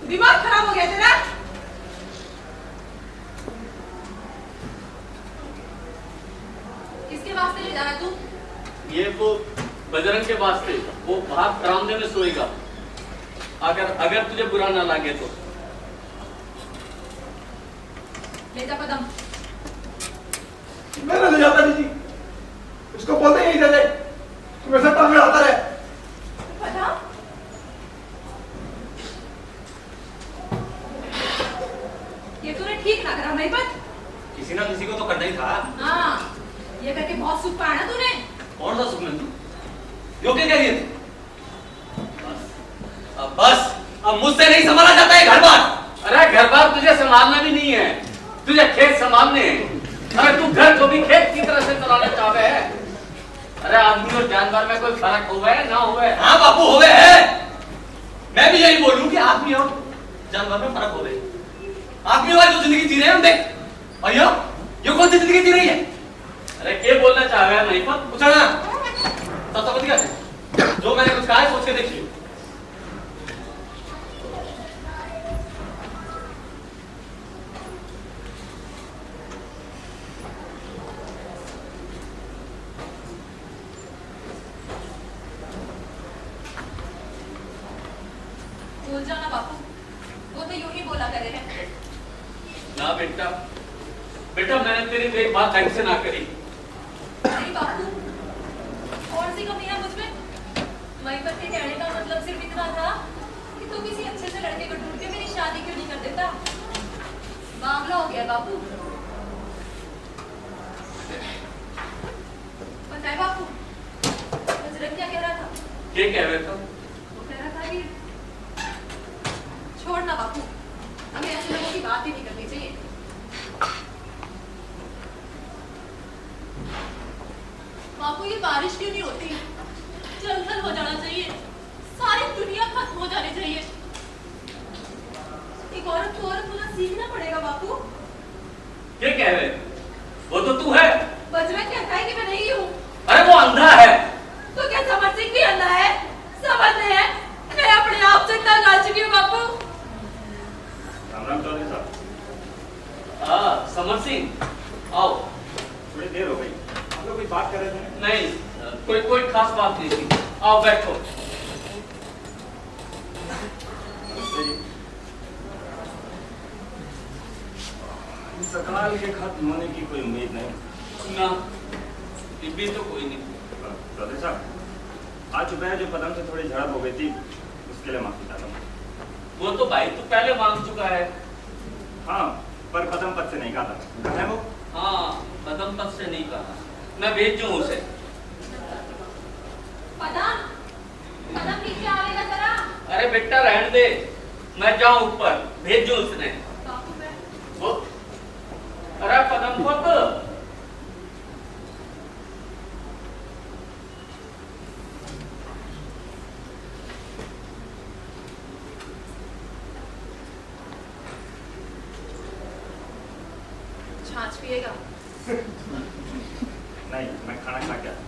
दिमाग खराब हो गया तेरा। किसके वास्ते ले जा रहा है तू? ये वो बजरंग के वास्ते, वो बाहर बरामदे में सोएगा, अगर तुझे बुरा ना लगे तो। ले जा पदम। मैं नहीं जाता दीदी, उसको बोलते यही दे दे, तुम ऐसा टांग आता रहे। पदम? ये तूने ठीक ना करा महिपत। किसी ना किसी को तो करना ही था। हाँ, ये करके बहुत सुख पाया ना तूने। कौन सा सुख में तू? यो क्या कह रही है तू? बस अब मुझसे नहीं संभाला जाता है घर बार। अरे घर बार तुझे संभालना भी नहीं है, तुझे खेत संभालने हैं। अरे तू घर को भी खेत की तरह से चलाना चाहते है। अरे आदमी और जानवर में कोई फर्क हुआ है ना हुआ है? हाँ बापू हो गए है। मैं भी यही बोलूं कि आदमी और जानवर में फर्क हो गए। आदमी वाली जो जिंदगी जी रहे हैं हम देख, और यो कौन सी जिंदगी जी रही है? अरे क्या बोलना चाह रहा है नहीं पर पूछा ना तब समझ गया। जो मैंने कुछ कहा है सोच के देखिए। भूल जाना बापू, वो तो यूं ही बोला करे हैं। ना बेटा, बेटा मैंने तेरी देखभाल ढंग से ना करी। नहीं बापू, कौन सी कमी है मुझमें? महिपत के कहने का मतलब सिर्फ इतना था कि तू किसी अच्छे से लड़के को ढूंढ के मेरी शादी क्यों नहीं कर देता? मामला हो गया बापू। पता है बापू, बजरंग क्या कह रहा था? क्या कह रहे थे? वो कह रहा था कि छोड़ना बापू, हमें ऐसे लोगों की बात ही नहीं करनी चाहिए। बापू ये बारिश क्यों नहीं होती? जलथल हो जाना चाहिए, सारी दुनिया खत्म हो जानी चाहिए। एक औरत को औरत होना सीखना पड़ेगा बापू। क्या कह रहे? वो तो तू है। बजरंग कहता है कि मैं नहीं हूँ। अरे वो अंधा है। तो क्या समर सिंह भी अंधा है? समझते हैं, मैं अपने आप से तंग आ चुकी हूँ बापू। समर सिंह, आओ। थोड़ी देर हो गई, आप लोग कोई बात कर रहे थे? नहीं, कोई खास बात नहीं थी। आओ बैठो। सकाल के खत्म होने की कोई उम्मीद नहीं। ना, भी तो कोई नहीं। चौधरी साहब, आज सुबह जो पदम से थोड़ी झड़प हो गई थी, उसके लिए माफी चाहता हूँ। वो तो भाई तू पहले मांग चुका है। हाँ, पर पदम पद से नहीं कहा था। कहाँ है वो? हाँ, पदम पद से नहीं कहा, मैं भेजूं उसे। पदम, पदम नीचे आवेगा जरा। अरे बेटा रहने दे, मैं जाऊं ऊपर, भेजूं उसने। बापू मैं वो अरे पदम पद, छाछ पिएगा? नहीं, मैं खाना खा के आया।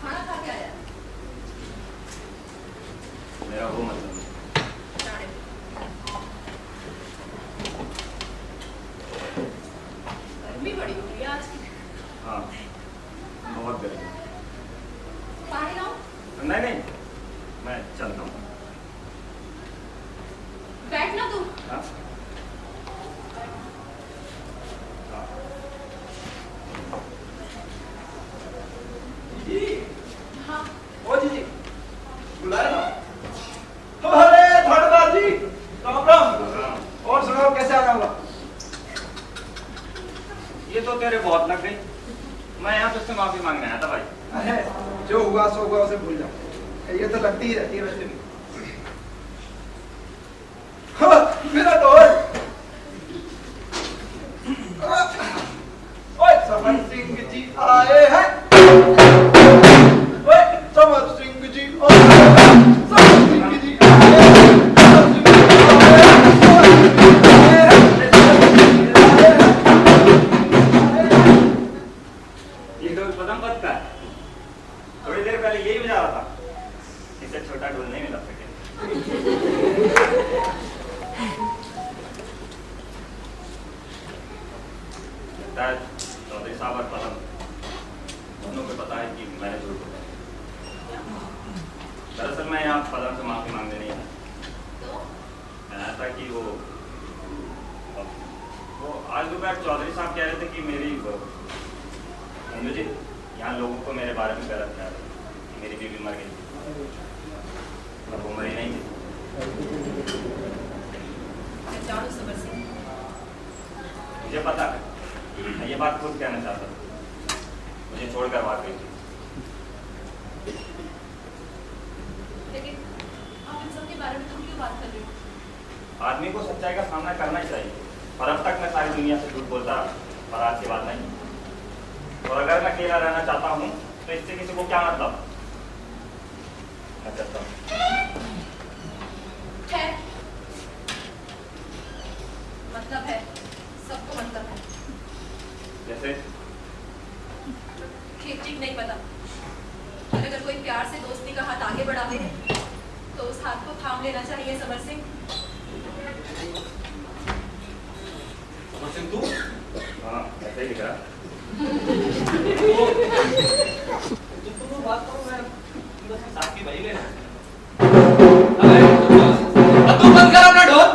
खाना खा के आया? मेरा वो मतलब नहीं। जाने दो। गर्मी बड़ी हो रही है आज की। हाँ, बहुत गर्मी। पानी लाऊं? नहीं नहीं, मैं चलता हूँ। बैठना तू। हाँ? हाँ। ओ जी बुलाया ना? अरे धड़का जी, राम राम। और सुनाओ कैसे आना हुआ? ये तो तेरे बहुत लग गई। मैं यहाँ तुझसे माफी मांगने आया था भाई। अरे जो हुआ सो हुआ, उसे भूल जाओ। ये तो लगती ही रहती है वैसे भी। हाँ, मेरा दोस्त। ओए समर सिंह जी आए हैं। ओए समर सिंह जी आए हैं। समर सिंह जी आए हैं। समर सिंह जी आए हैं। ये ढोल पदम पद का है। थोड़ी देर पहले यही बजा रहा था। इससे छोटा ढोल नहीं मिला सके। चौधरी साहब और पदम दोनों को पता है कि मैंने झूठ बोला। दरअसल मैं यहाँ पदम से माफी मांगने नहीं आया। मैं आया था कि वो आज दोपहर चौधरी साहब कह रहे थे कि मेरी नंदू जी, यहाँ लोगों को मेरे बारे में गलत ख्याल है कि मेरी बीवी मर गई। और वो मरी नहीं थी। मैं जानू समर सिंह। मुझे पता है, मैं ये बात खुद कहना चाहता था। मुझे छोड़कर भाग गई थी। लेकिन आप इन सब के बारे में तुम क्यों बात कर रहे हो? आदमी को सच्चाई का सामना करना ही चाहिए। और अब तक मैं सारी दुनिया से झूठ बोलता रहा, पर आज की बात नहीं। और अगर मैं अकेला रहना चाहता हूँ तो इससे किसी को क्या मतलब? मैं चाहता हूँ। है मतलब है, सबको मतलब है। जैसे ठीक ठीक नहीं पता, पर अगर कोई प्यार से दोस्ती का हाथ आगे बढ़ावे तो उस हाथ को थाम लेना चाहिए समर सिंह। समर सिंह तू? हाँ, ऐसे ही दिख रहा। तुम बात करो, मैं बस साथ की बही लेना। तू बंद कर अपना ढोल।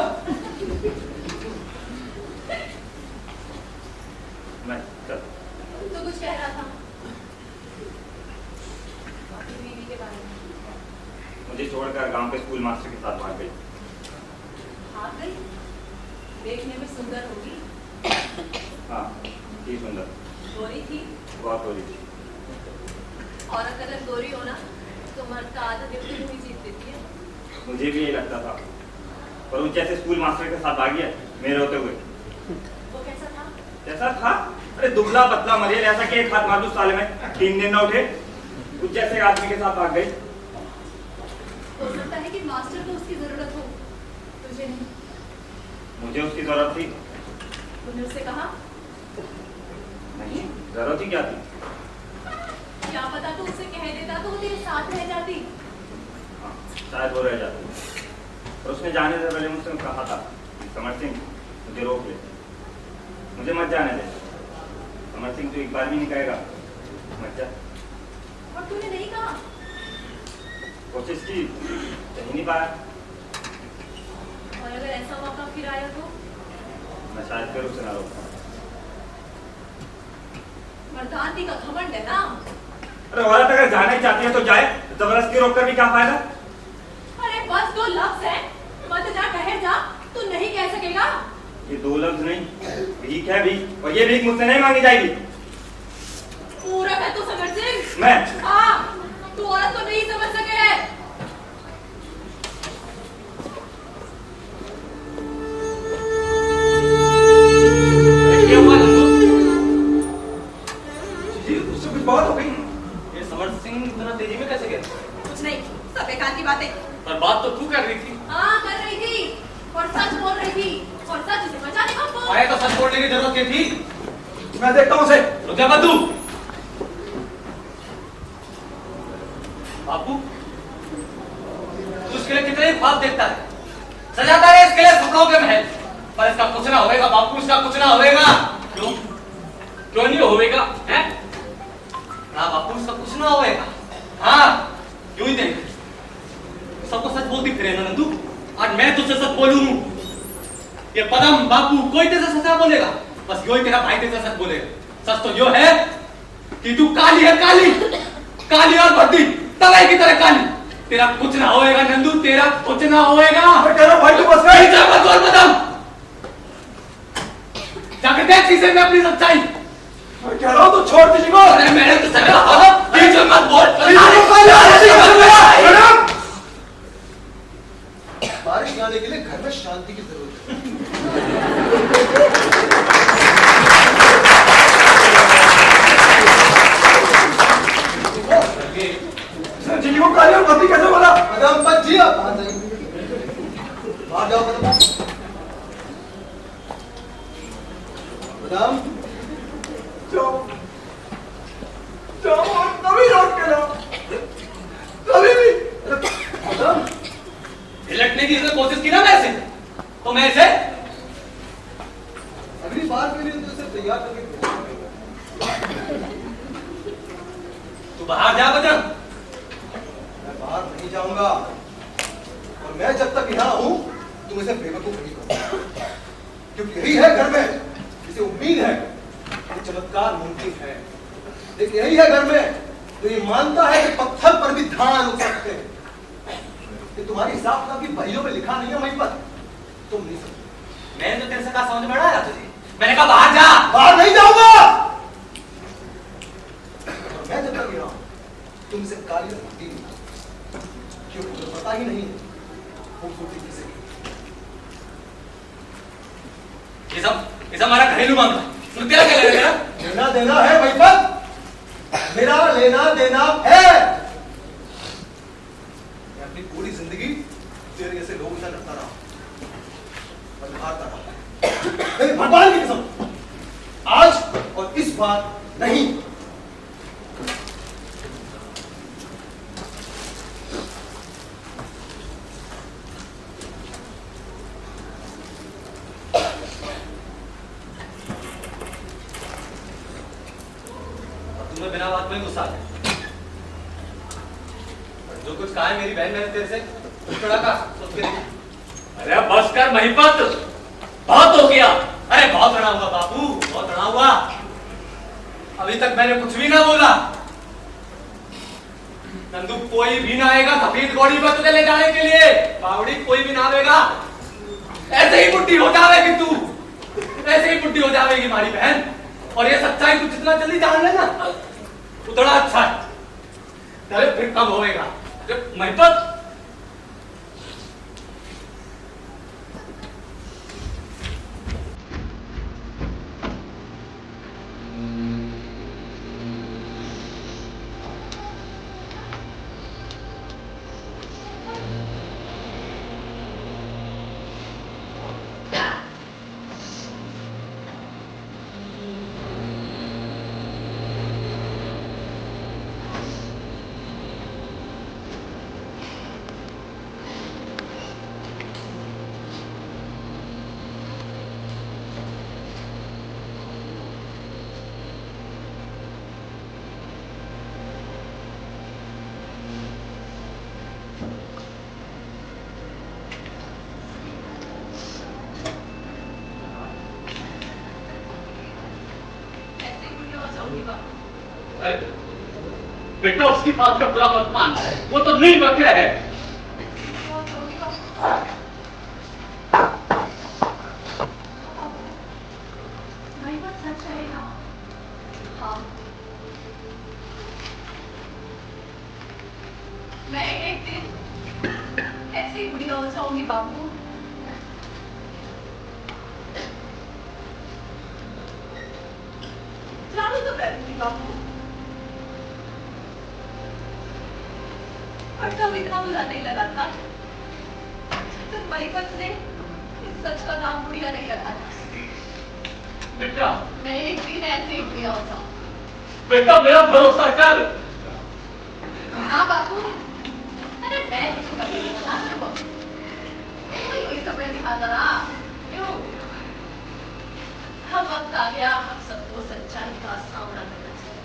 मैं चल। तो कुछ कह रहा था अपनी बीवी के बारे में। मुझे छोड़कर गांव के स्कूल मास्टर के साथ भाग गई। भाग गई? देखने में सुंदर होगी। हाँ, की सुंदर। गोरी थी? बहुत गोरी थी। औरत अगर गोरी हो ना तो मर्द का आधा दिल भी नहीं जीत देती है। मुझे भी यही लगता था, पर वो जैसे स्कूल मास्टर के साथ भागी है मेरे होते हुए। वो कैसा था? जैसा था, अरे दुबला पतला मरियल, ऐसा कि एक हाथ मार दूं साले में 3 दिन न उठे। कुछ जैसे आदमी के साथ भाग गई। हो सकता है कि मास्टर को उसकी जरूरत हो, तुझे नहीं। मुझे उसकी जरूरत थी? तूने उससे कहा? नहीं, जरूरत ही क्या थी? क्या पता तू उससे कह देता तो वो तेरे साथ रह जाती। हाँ, शायद वो रह जाती। और उसने जाने से पहले मुझसे कहा था कि समर सिंह मुझे रोक ले। मुझे मत जाने दे। अमर सिंह तो एक बार भी नहीं कहेगा मत जा। और तूने नहीं कहा? कोशिश की, कहीं नहीं पाया। और अगर ऐसा मौका फिर आया तो? मैं शायद फिर उसे ना रोकता। मर्दानगी का घमंड है ना। अरे औरत अगर जाना ही चाहती है तो जाए, जबरदस्ती रोक कर भी क्या फायदा? अरे बस 2 लफ्ज है, मत जा कहे जा, तू नहीं कह सकेगा। ये 2 लफ्ज नहीं, भीख है भीख, और ये भीख मुझसे नहीं मांगी जाएगी। पूरा है तू समर सिंह। मैं? हाँ, तू औरत को नहीं समझ सके है। क्या हुआ नंदू? जी उससे कुछ बात हो गई? ये समर सिंह इतना तेजी में कैसे गए? कुछ नहीं, सब बेकार की बातें। पर बात तो तू कर रही थी। हाँ कर रही थी, और सच बोल रही थी, और सच उसे बचाने को बोल। आए तो सच बोलने की जरूरत क्या थी? मैं देखता हूँ उसे। रुक जा बद्दू। बापू, तू इसके लिए कितने ख्वाब देखता है, सजाता है इसके लिए सपनों के महल, पर इसका कुछ ना होएगा बापू, इसका कुछ ना होएगा। क्यों? क्यों नहीं होवेगा? हैं? ना बापू, इसका कुछ ना होएगा। हाँ, यूं ही देख, सबको सच बोलती फिरे ना नंदू। आज मैं तुझसे सच बोलूं, ये पदम बापू कोई तेरे से सच बोलेगा, बस यो ही तेरा भाई तेरे से सच बोलेगा। सच तो यो है कि तू काली है, काली काली और भद्दी तवे की तरह काली। तेरा कुछ ना होएगा नंदू, तेरा कुछ ना होएगा। मैं कह रहा हूँ भाई तू बस कर। नहीं जा मत बोल पदम, जाकर देख शीशे में अपनी सच्चाई। मैं कह रहा हूँ तू छोड़ दीजिए को। अरे मैंने तो सच कहा, बीच में मत बोल। बारिश आने के लिए घर में शांति की जरूरत है। जी को काली और भद्दी कैसे बोला? कदम मत जिया, बाहर जाइए, बाहर जाओ कदम। कदम जाओ जाओ और कभी रोक के लाओ, कभी भी। कदम लटने की इसने कोशिश की ना वैसे, तो मैं इसे अगली बार के लिए तो इसे तैयार करके भेजना। तू बाहर जा बजरंग। मैं बाहर नहीं जाऊंगा, और मैं जब तक यहाँ हूँ तुम इसे बेवकूफ नहीं करो, क्योंकि यही है घर में जिसे उम्मीद है कि चमत्कार मुमकिन है। लेकिन यही है घर में तो ये मानता है कि पत्थर पर भी धान उग सकते हैं। ये तुम्हारी हिसाब किताब की बहियों में लिखा नहीं है वहीं पर, तुम नहीं समझ। मैंने तो तेरे से कहा समझ में आया तुझे, मैंने कहा बाहर जा। बाहर नहीं जाऊंगा, और मैं जब तक यहाँ हूं, तुम इसे काली और भद्दी नहीं मानो, क्योंकि मुझे पता ही नहीं है खूबसूरती किसे ये सब हमारा घरेलू मामला, तुम तेरा क्या लेना देना? लेना देना है वहीं पर, मेरा लेना देना है। मैं अपनी पूरी जिंदगी तेरे जैसे लोगों से लड़ता रहा, हारता रहा। मेरे भगवान की कसम, आज और इस बार नहीं। तुम्हें बिना बात में गुस्सा है। जो कुछ कहा है मेरी बहन ने तेरे से, थोड़ा का सोच के देख। अरे बस कर महिपत, बहुत हो गया। अरे बहुत रड़ा हुआ बापू, बहुत रड़ा हुआ। अभी तक मैंने कुछ भी ना बोला। नंदू कोई भी ना आएगा सफेद घोड़ी पर तुझे ले जाने के लिए, बावड़ी कोई भी ना आएगा। ऐसे ही बुढ़ी हो जाएगी तू, ऐसे ही बुढ़ी हो जाएगी हमारी बहन। और ये सच्चाई तू जितना जल्दी जान लेना उतना अच्छा है, तेरे फिर कब होएगा। महिपत, जाऊंगी बापू। अरे, बेटा उसकी बात का बुरा मत मान, वो तो नहीं बकरा है। बहुत होगी बापू। भाई बात सच रहेगा। हाँ, मैं एक दिन ऐसे ही बुढ़िया हो जाऊंगी बापू। चालू तो करूंगी बापू, पर तब इतना बुरा नहीं लगा था जब तक महिपत ने इस सच का नाम बुढ़िया नहीं लगाया। बेटा, मैं एक दिन ऐसे ही बुढ़िया हो जाऊं। बेटा मेरा भरोसा कर। हाँ बापू, अरे मैं इसको कभी नहीं बताती हूँ। कोई समय दिखाता रहा, क्यों? हम वक्त आ गया, हम सबको सच्चाई का सामना करना चाहिए।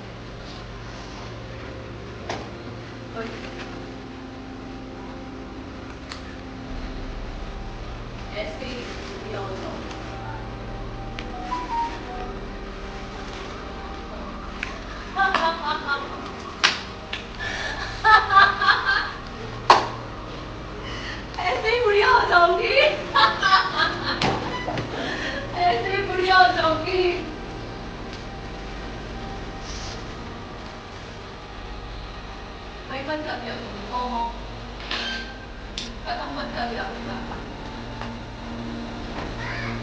ऐसे ही बुढ़िया हो जाऊं। ऐसे ही बुढ़िया हो जाऊंगी। ऐसे ही बुढ़िया हो जाऊंगी। मैं मत कर दिया तुम, खत्म मत कर दिया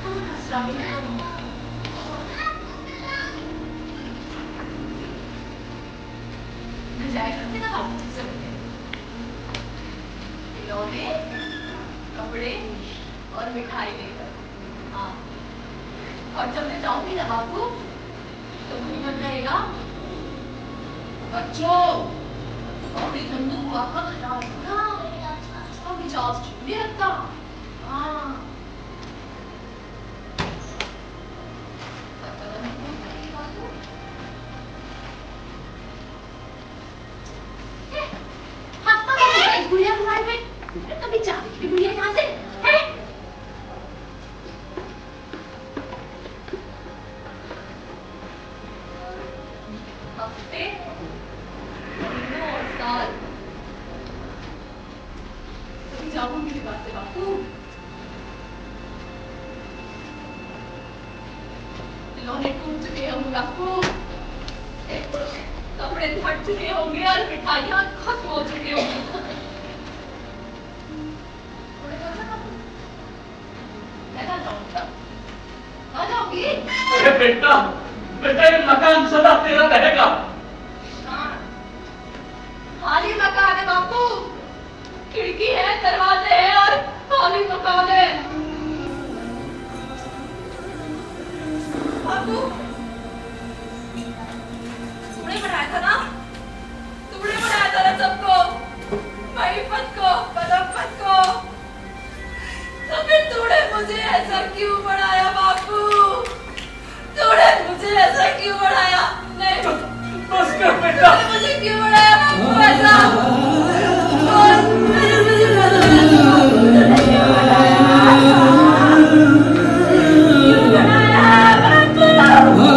दूसरा भी है। जाए करते ना बापू तुमसे मिलने। खिलौने, कपड़े और मिठाई लेकर। हाँ, और जब मैं जाऊंगी ना बापू तो वही मन रहेगा, बच्चों अपनी बंदूक वापस हटाओ ना, अभी जॉब नहीं रखता। हाँ, पता नहीं कौन करेगी बापू। बुढ़िया हमारे में कभी जाती थी बुढ़िया यहाँ से है? हफ्ते, महीनों और साल कभी जाऊंगी भी बात से बापू। खिलौने टूट चुके होंगे बापू, कपड़े फट चुके होंगे और मिठाइयाँ खत्म हो चुकी होंगी। अरे बेटा, बेटा ये मकान सदा तेरा रहेगा। खाली मकान है बापू, खिड़की है, दरवाजे हैं और खाली मकान है। बापू तुमने बनाया था ना, तुमने बनाया था ना सबको, महिपत को, पदमपत को, तो फिर तूने मुझे ऐसा क्यों बनाया बापू? तूने मुझे ऐसा क्यों बनाया? नहीं, बस कर बेटा। तूने मुझे क्यों बनाया बापू ऐसा? और मैंने मुझे बनाया, तूने क्यों बनाया? क्यों बनाया बापू?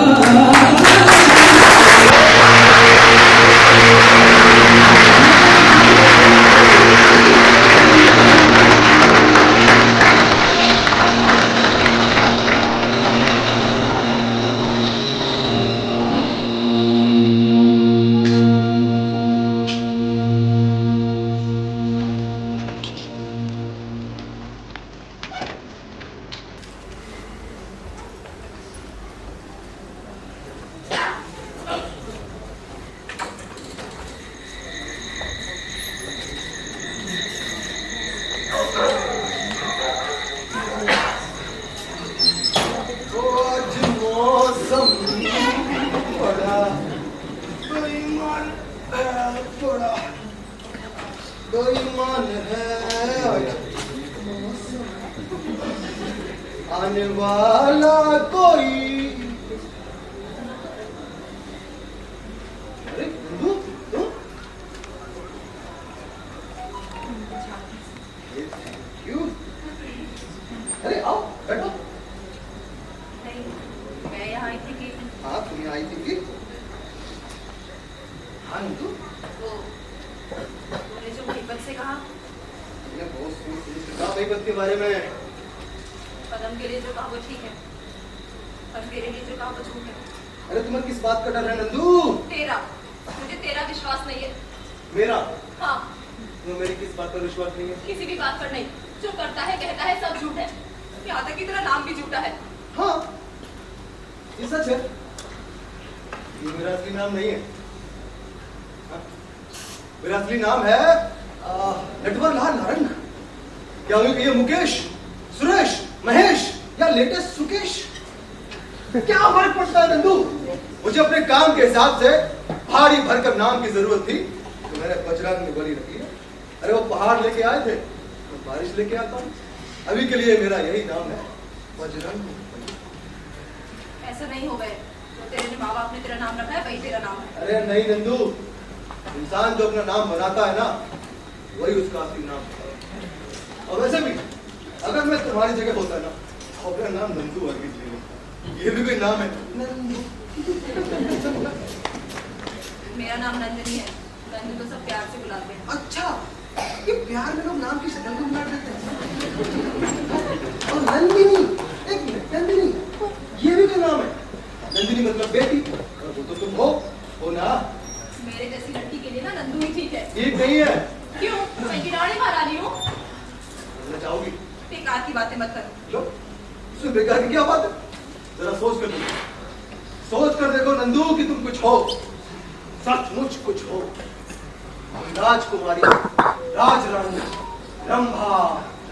आने वाला कोई। अरे बंधु तुम? क्यों? अरे आओ बैठो। नहीं, मैं यहाँ आई थी कि हाँ तुम यहाँ आई थी कि महिपत के बारे में? पदम के लिए जो कहा वो ठीक है, पर मेरे लिए जो कहा वो झूठ है। अरे तुम्हें किस बात का डर है नंदू? तेरा, मुझे तेरा विश्वास नहीं है। मेरा? हाँ, तुम्हें मेरी किस बात पर विश्वास नहीं है? किसी भी बात पर नहीं। जो करता है कहता है सब झूठ है, यहाँ तक कि तेरा नाम भी झूठा है। हाँ, ये सच है। ये मेरा असली नाम नहीं है। हाँ? मेरा असली नाम है नटवर लाल नारंग। क्या ये मुकेश, सुरेश, महेश या लेटेस्ट सुकेश? क्या फर्क पड़ता है नंदू? मुझे अपने काम के हिसाब से भारी भरकम नाम की जरूरत थी तो मैंने बजरंग में बलि रखी है। अरे वो पहाड़ लेके आए थे तो बारिश लेके आता हूँ। अभी के लिए मेरा यही नाम है, बजरंग। ऐसा नहीं हो गए तो तेरे माँ बाप ने तेरा नाम रखा है, वही तेरा नाम है। अरे नहीं नंदू, इंसान जो अपना नाम बनाता है ना वही उसका असली नाम है। और वैसे भी अगर मैं तुम्हारी जगह होता ना तो अपना नाम नंदू अर्पित ले लेता। ये भी कोई नाम है नंदू। मेरा नाम नंदिनी है। नंदू तो सब प्यार से बुलाते हैं। अच्छा, ये प्यार में लोग नाम की शक्ल को मिला देते हैं। और नंदिनी, एक मिनट, नंदिनी ये भी कोई नाम है? नंदिनी मतलब बेटी, और वो तो तुम हो ना? मेरे जैसी लड़की के लिए ना नंदू ही ठीक है। ठीक नहीं है। क्यों? मैं की रानी महारानी हूँ। बोलना चाहोगी? बेकार की बातें मत करो। लो, इसमें बेकार की क्या बात है? जरा सोच कर देखो, सोच कर देखो नंदू कि तुम कुछ हो, सचमुच कुछ हो। राजकुमारी, राजरानी, रंभा,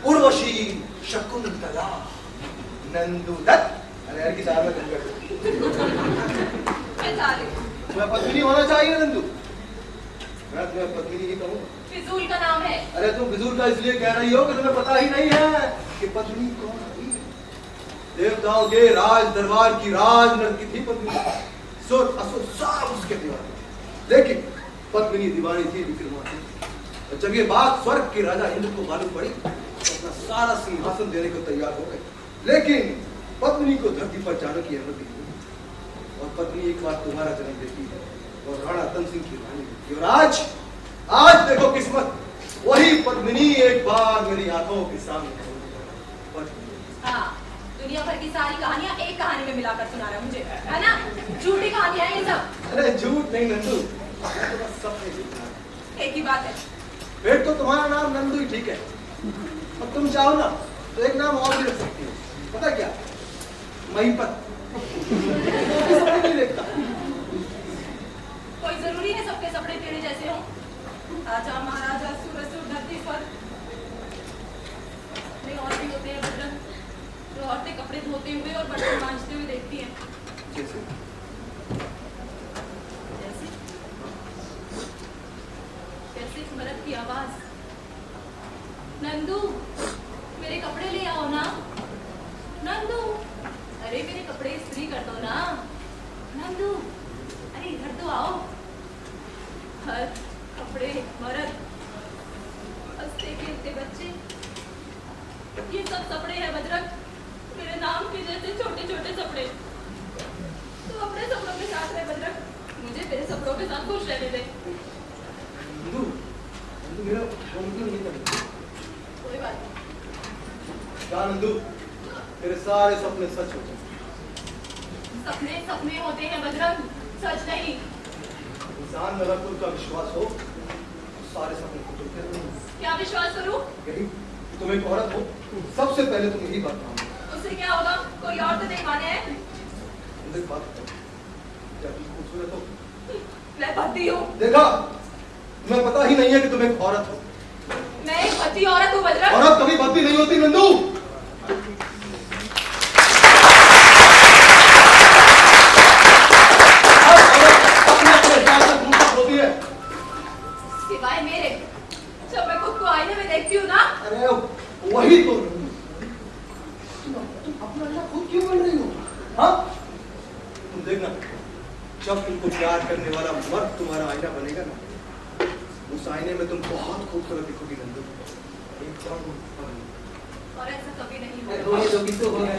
उर्वशी, शकुंतला, नंदू दत्त। अरे यार गिटार में तुम कर। मैं जा रही हूँ। तुम्हें पत्नी होना चाहिए नंदू। मैं तुम्हें पत्नी ही कहूँ। फिजूल का नाम है। अरे तुम फिजूल का इसलिए कह रही हो कि तुम्हें पता ही नहीं है कि पत्नी कौन हुई। देवताओं के राज दरबार की राज नर की थी पत्नी। सुर असुर सब उसके दीवाने, लेकिन पद्मिनी दीवानी थी विक्रमादित्य। और जब ये बात स्वर्ग के राजा इंद्र को मालूम पड़ी तो अपना सारा सिंहासन देने को तैयार हो गए। लेकिन पत्नी को धरती पर जाने की अनुमति नहीं। और पत्नी एक बार तुम्हारा जन्म देती है और राणा तनसिंह की रानी होती है। और आज देखो किस्मत, वही पद्मिनी एक बार मेरी आंखों के सामने। हाँ, दुनिया भर की सारी कहानियां एक कहानी में मिलाकर सुना रहा है मुझे, है ना? झूठी कहानियां हैं ये सब। अरे झूठ नहीं नंदू, सपने झूठा है। एक ही बात है। फिर तो तुम्हारा नाम नंदू ही ठीक है। अब तुम चाहो ना तो एक नाम और भी रख सकती हो। पता क्या? महिपत। सपने नहीं देखता। कोई जरूरी है सबके सपने तेरे जैसे हो? राजा महाराजा सूरज धरती पर नहीं और भी होते हैं बजरंग, जो औरतें कपड़े धोते हुए और बर्तन मांजते हुए देखती हैं। जैसे जैसे मरद की आवाज, नंदू मेरे कपड़े ले आओ ना, नंदू अरे मेरे कपड़े इस्त्री कर दो ना, नंदू अरे इधर तो आओ। हर कपड़े मरद, हंसते खेलते बच्चे, ये सब सपने हैं बजरंग, मेरे नाम के जैसे छोटे छोटे सपने। तो अपने सपनों के साथ रहे बजरंग, मुझे तेरे सपनों के साथ खुश रहने दे। नंदू, नंदू मेरा मतलब नहीं करता। कोई बात नहीं। क्या नंदू, तेरे सारे सपने सच हो जाए। सपने सपने होते हैं बजरंग, सच नहीं। इंसान में अगर तुमका विश्वास हो तो सारे सपने को टूटते हैं। क्या विश्वास करूं? यही तुम एक औरत हो, सबसे पहले तुम यही बात मानो। उससे क्या होगा? कोई और तो देखवाने हैं? मुझे एक बात बताओ, क्या तुम खूबसूरत हो? मैं भद्दी हूँ। देखा, तुम्हें पता ही नहीं है कि तुम एक औरत हो। मैं एक भद्दी औरत हूँ बजरंग। औरत कभी भद्दी नहीं होती नंदू। सिवाय मेरे, जब मैं खुद को आईने में देखती हूँ ना। अरे वही तो तुम अपना अल्लाह खुद क्यों बन रही हो? हाँ, तुम देखना, जब तुमको प्यार करने वाला मर्द तुम्हारा आईना बनेगा ना, उस आईने में तुम बहुत खूबसूरत दिखोगी नंदू। और ऐसा कभी नहीं अरे होगा। ये तो किसको हो गया?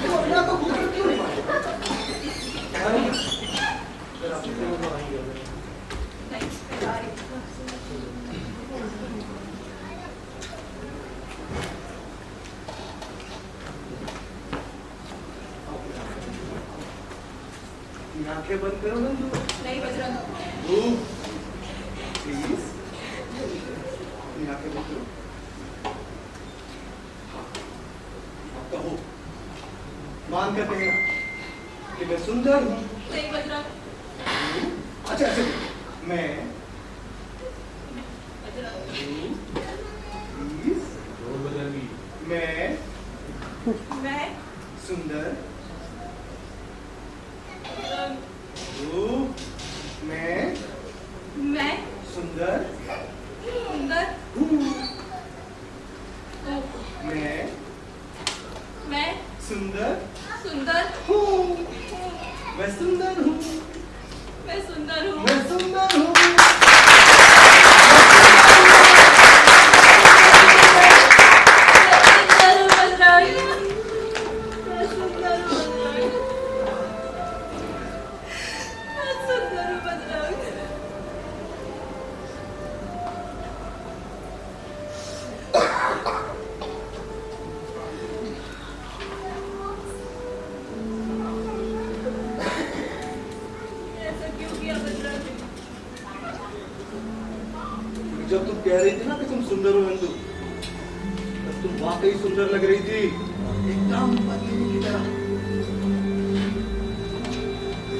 तो अपना तो खूबसूरत क्यों नहीं मानते? जरा अपने को आएंगे। नहीं, मैं जा रही हूँ। आंखें बंद करो नंदू। नहीं बजरंग, प्लीज अपनी आंखें बंद करो। अब कहो, मान कर कहना कि मैं सुंदर हूँ। नहीं बजरंग, अच्छा अच्छा, मैं बजरंग, प्लीज मैं सुंदर बजरंग, हूँ। मैं सुंदर सुंदर हूँ। हूँ। मैं मैं सुंदर सुंदर हूँ। मैं सुंदर हूँ। मैं सुंदर हूँ। मैं सुंदर हूँ। जब तुम कह रही थी ना कि तुम सुंदर हो नंदू, तब तुम वाकई सुंदर लग रही थी, एकदम पत्नी की तरह।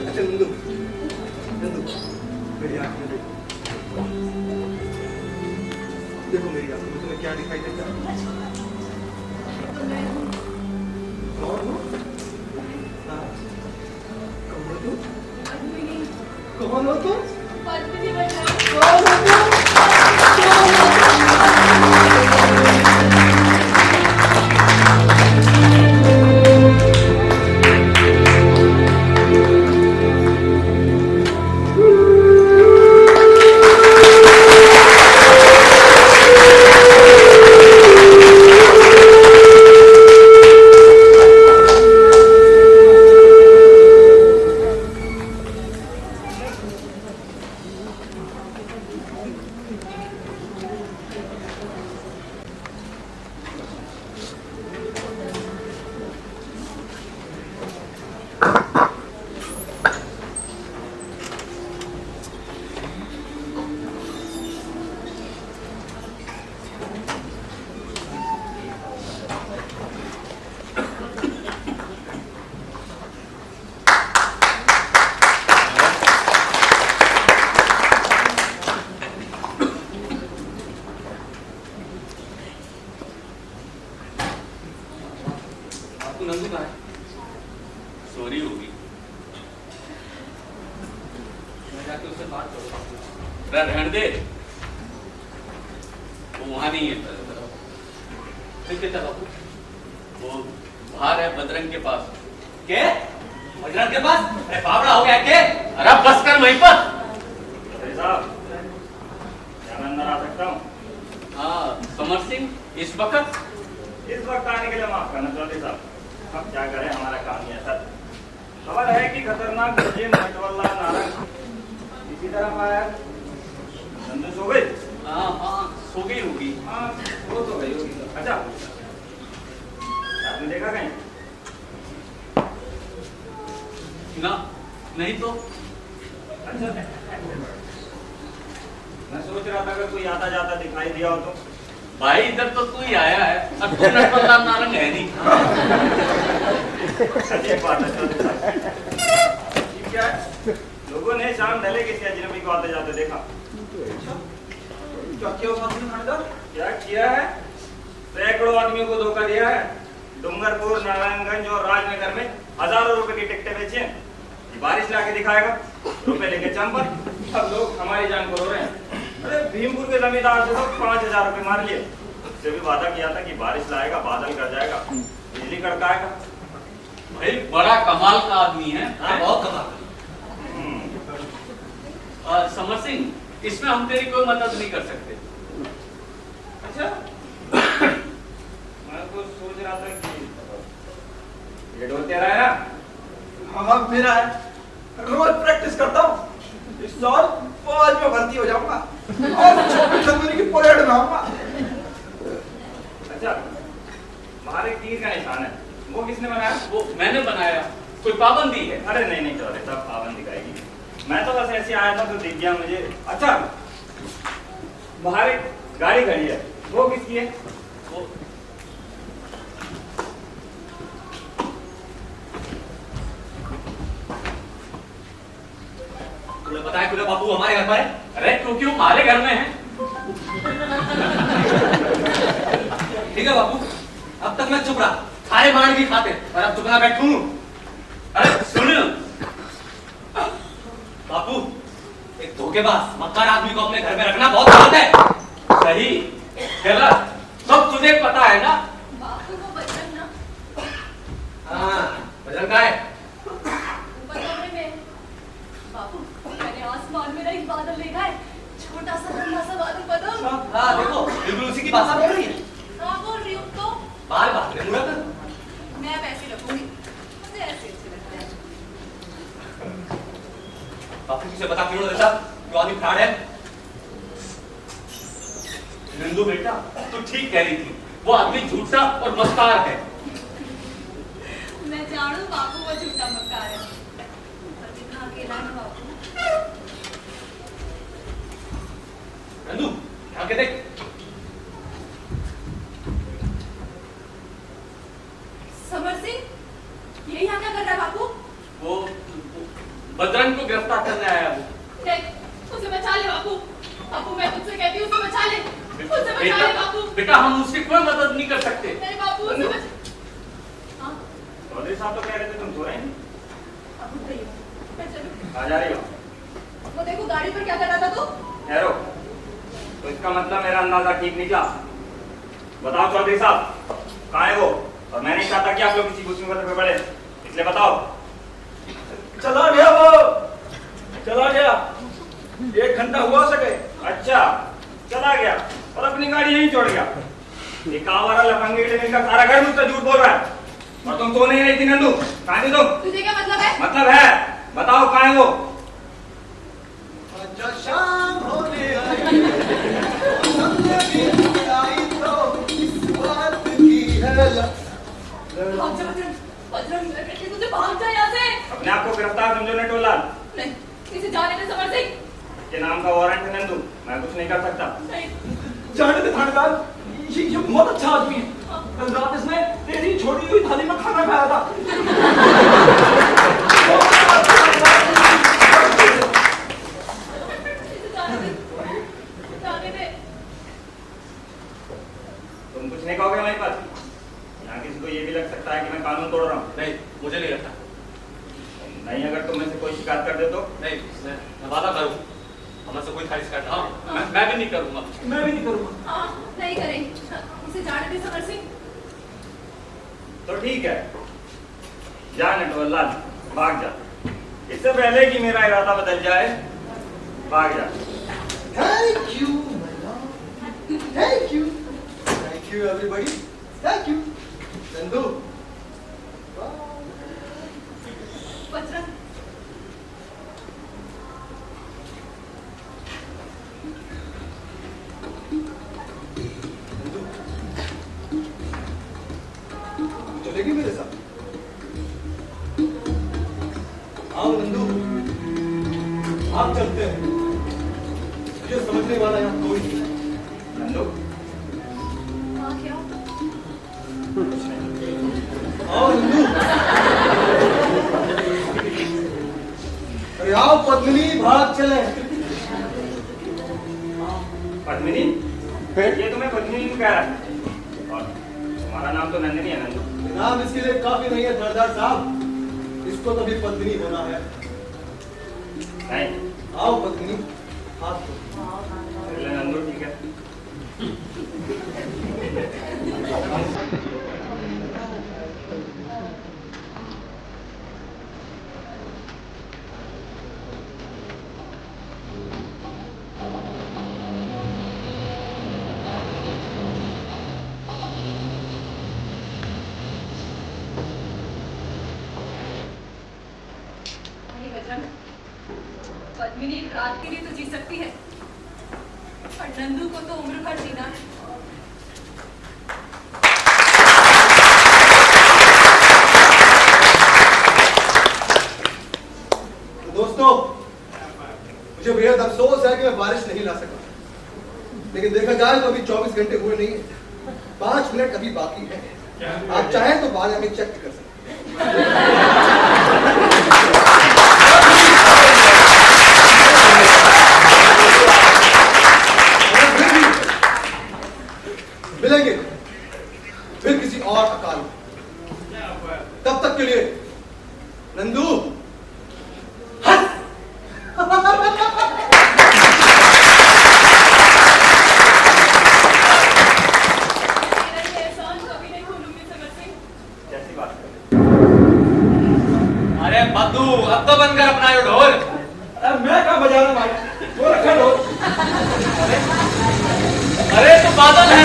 अच्छा नंदू, नंदू मेरी आंख में देखो, देखो मेरी आंख में तुम्हें क्या दिखाई देता है? कौन हो? हाँ, कौन हो तुम? कौन हो तुम? कौन हो तुम? नंदू कहाँ है? सॉरी होगी, मैं जाके उससे बात करूँगा। रहने दे, वो वहां नहीं है। फिर क्या बाबू? वो बाहर है बजरंग के पास। के? बजरंग के पास? अरे बावड़ा हो गया के? अरे बस कर वहीं पर। अरे साहब, क्या मैं अंदर आ सकता हूँ? हाँ समर सिंह, इस वक्त इस वक्त आने के लिए माफ करना चौधरी साहब, अब क्या करें, हमारा काम ही ऐसा। खबर है कि खतरनाक मुजिम मटवल्ला नारंग इसी तरह आया। नंदू सो गई? हाँ हाँ सो गई होगी। हाँ वो तो गई होगी। अच्छा, आपने देखा कहीं? ना नहीं तो। अच्छा, मैं सोच रहा था अगर कोई आता जाता दिखाई दिया हो तो। भाई इधर तो तू ही आया है, अब तू नटवल्ला नारंग है नहीं। अजीब बात है चौधरी साहब। ये क्या है? लोगों ने शाम ढले किसी अजनबी को आते जाते देखा। क्या किया उस आदमी ने मैडम? क्या किया है? सैकड़ों आदमियों को धोखा दिया है। डूंगरपुर, नारायणगंज और राजनगर में हजारों रुपए की टिकटें बेची हैं। ये बारिश लाके दिखाएगा, रुपए लेके चंपत। अब लोग हमारी जान को रो रहे हैं। अरे भीमपुर के जमींदार से तो 5,000 रुपए मार लिए। उससे भी वादा किया था कि बारिश लाएगा, बादल कर जाएगा, बिजली कड़काएगा। भाई बड़ा कमाल का आदमी है। हाँ बहुत कमाल। समर सिंह, इसमें हम तेरी कोई मदद नहीं कर सकते। अच्छा, मैं तो सोच रहा था कि ये डोर तेरा है ना? हाँ मेरा है, रोज प्रैक्टिस करता हूँ। इस साल फौज में भर्ती हो जाऊंगा और 26 जनवरी की परेड में आऊंगा। अच्छा, बाहर एक तीर का निशान है, वो किसने बनाया? वो मैंने बनाया, कोई पाबंदी है? अरे नहीं नहीं चौधरी साहब, पाबंदी का मैं तो बस ऐसे आया था तो दिख गया मुझे। अच्छा, बाहर एक गाड़ी खड़ी है, वो किसकी है? वो तुम्हें पता है खुले बापू हमारे घर पर है? अरे क्योंकि वो हमारे घर में है। ठीक है बापू, अब तक मैं चुप रहा, सारे मार भी खाते, और अब चुप ना बैठूं। अरे सुन बापू, एक धोखेबाज मक्कार आदमी को अपने घर में रखना बहुत गलत है। सही गलत सब तुझे पता है ना। बापू को बजरंग ना हाँ, बजरंग का है। ऊपर कमरे में। बापू मैंने आसमान में एक बादल देखा है, छोटा सा लंबा सा बादल पदम। हाँ देखो, बिल्कुल उसी की भाषा बोल रही है। हाँ बोल रही हूँ तो बाल बात है मुरत। मैं अब ऐसे रखूंगी, मुझे ऐसे अच्छे लगते हैं। बापू तुझे पता क्यों देता क्यों आदमी फ्रॉड है? नंदू बेटा तू ठीक कह रही थी, वो आदमी झूठा और मस्तार है। मैं जानू बापू वो झूठा मक्कार है, पर दिखा अकेला है बापू। नंदू यहाँ के देख। समर सिंह, ये यहाँ क्या कर रहा है बापू? वो बजरंग को गिरफ्तार करने आया वो। नहीं, उसे बचा ले बापू। बापू मैं तुझसे कहती हूँ उसे बचा ले, उसे बचा ले बापू। बेटा हम उसकी कोई मदद नहीं कर सकते। नहीं बापू उसे बचा। हाँ चौधरी साहब तो कह रहे थे तुम सो रहे हैं। अब उठ रही हूँ, मैं चलूँ। आ जा रही हो? वो देखो गाड़ी पर क्या कर रहा था तू? ठहरो, तो इसका मतलब मेरा अंदाजा ठीक निकला। बताओ चौधरी साहब, कहाँ है वो? और मैं नहीं चाहता कि आप लोग किसी मुसीबत में पड़े, इसलिए बताओ। चला गया वो, चला गया, 1 घंटा हुआ सके। अच्छा, चला गया और अपनी गाड़ी यहीं छोड़ गया। एक आवारा लफंगे के का सारा घर मुझसे झूठ बोल रहा है। और तुम सो नहीं रही थी नंदू, कहाँ थी तुम? तुझे क्या मतलब है? मतलब है, बताओ कहाँ है वो? अच्छा शाम होने आई, हमने भी आई तो इस बात की है भाग जा बजरंग, बजरंग मैं कहती हूँ तुझे भाग जा यहाँ से। अपने आप को गिरफ्तार समझो नेटोलाल। नहीं, इसे जाने दे समर सिंह। के नाम का वारंट है नंदू, मैं कुछ नहीं कर सकता। नहीं, जाने दे थानेदार, ये बहुत अच्छा आदमी है। कल रात इसने तेरी छोड़ी हुई थाली में खाना खाया था। इसे जाने दे, जाने दे। तुम कुछ नहीं कहोगे हमारी बात? यहाँ किसी को ये भी लग सकता है कि मैं कानून तोड़ रहा हूँ। नहीं, मुझे नहीं लगता। नहीं, अगर तुम में से कोई शिकायत कर दे तो? नहीं, मैं वादा करूँ, हमसे कोई थाली शिकायत हाँ, नहीं। मैं भी नहीं करूंगा। मैं भी नहीं करूँगा। हाँ नहीं करेंगे, इसे जाने दे समर सिंह। तो ठीक है, जा नटवरलाल, भाग जा। इससे पहले कि मेरा इरादा बदल जाए, भाग जा। Thank you, my lord. Thank you everybody. Thank you. Nandu, Bajrang, चलेगी मेरे साथ? आओ नंदू, आप चलते हैं। मुझे समझने वाला यहाँ कोई नहीं है। नंदू, हाँ क्या? कुछ नहीं। आओ नंदू। अरे आओ पद्मिनी, भाग चले। पद्मिनी? ये तुम्हें पद्मिनी क्यों कह रहा है? और तुम्हारा नाम तो नंदिनी है नंदू। नाम इसके लिए काफी नहीं है सरदार साहब, इसको तो भी पद्मिनी होना है। नहीं, आओ पद्मिनी, हाथ दो। चले नंदू, ठीक है। नहीं बजरंग, पद्मिनी एक रात के लिए तो जी सकती है, पर नंदू को तो उम्र भर जीना है। तो दोस्तों, है कि मैं बारिश नहीं ला सका, लेकिन देखा जाए तो अभी 24 घंटे हुए नहीं है, 5 मिनट अभी बाकी है। आप चाहें तो बाद में चेक कर सकते हैं। मिलेंगे फिर किसी और अकाल में। तब तक के लिए नंदू हंस। कैसी बात कर रहे अरे बद्दू, अब तो बंद कर अपना ये ढोल। अरे मैं कहाँ बजा रहा हूँ भाई, वो रखा ढोल। अरे तो बादल है।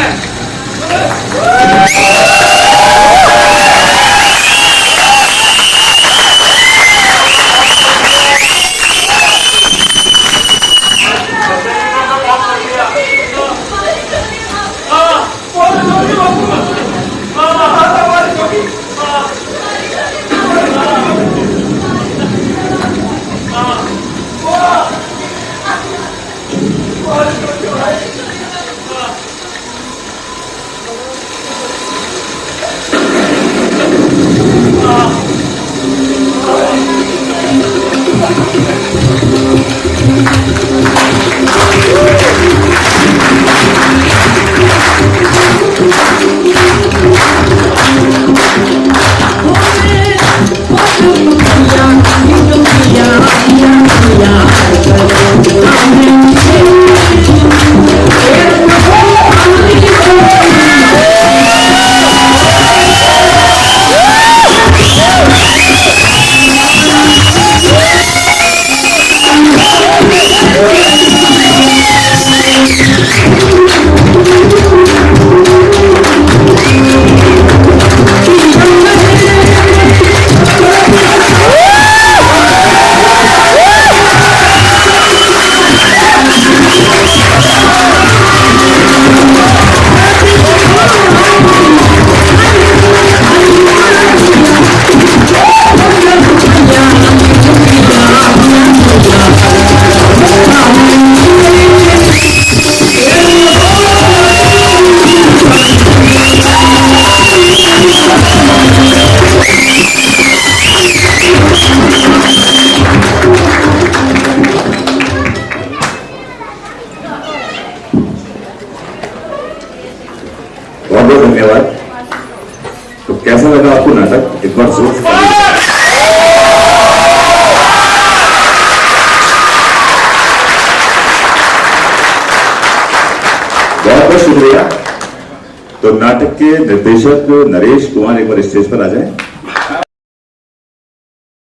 बहुत बहुत धन्यवाद। तो कैसा लगा आपको नाटक? एक बार जोर से बहुत बहुत शुक्रिया। तो नाटक के निर्देशक नरेश कुमार एक बार स्टेज पर आ जाएं।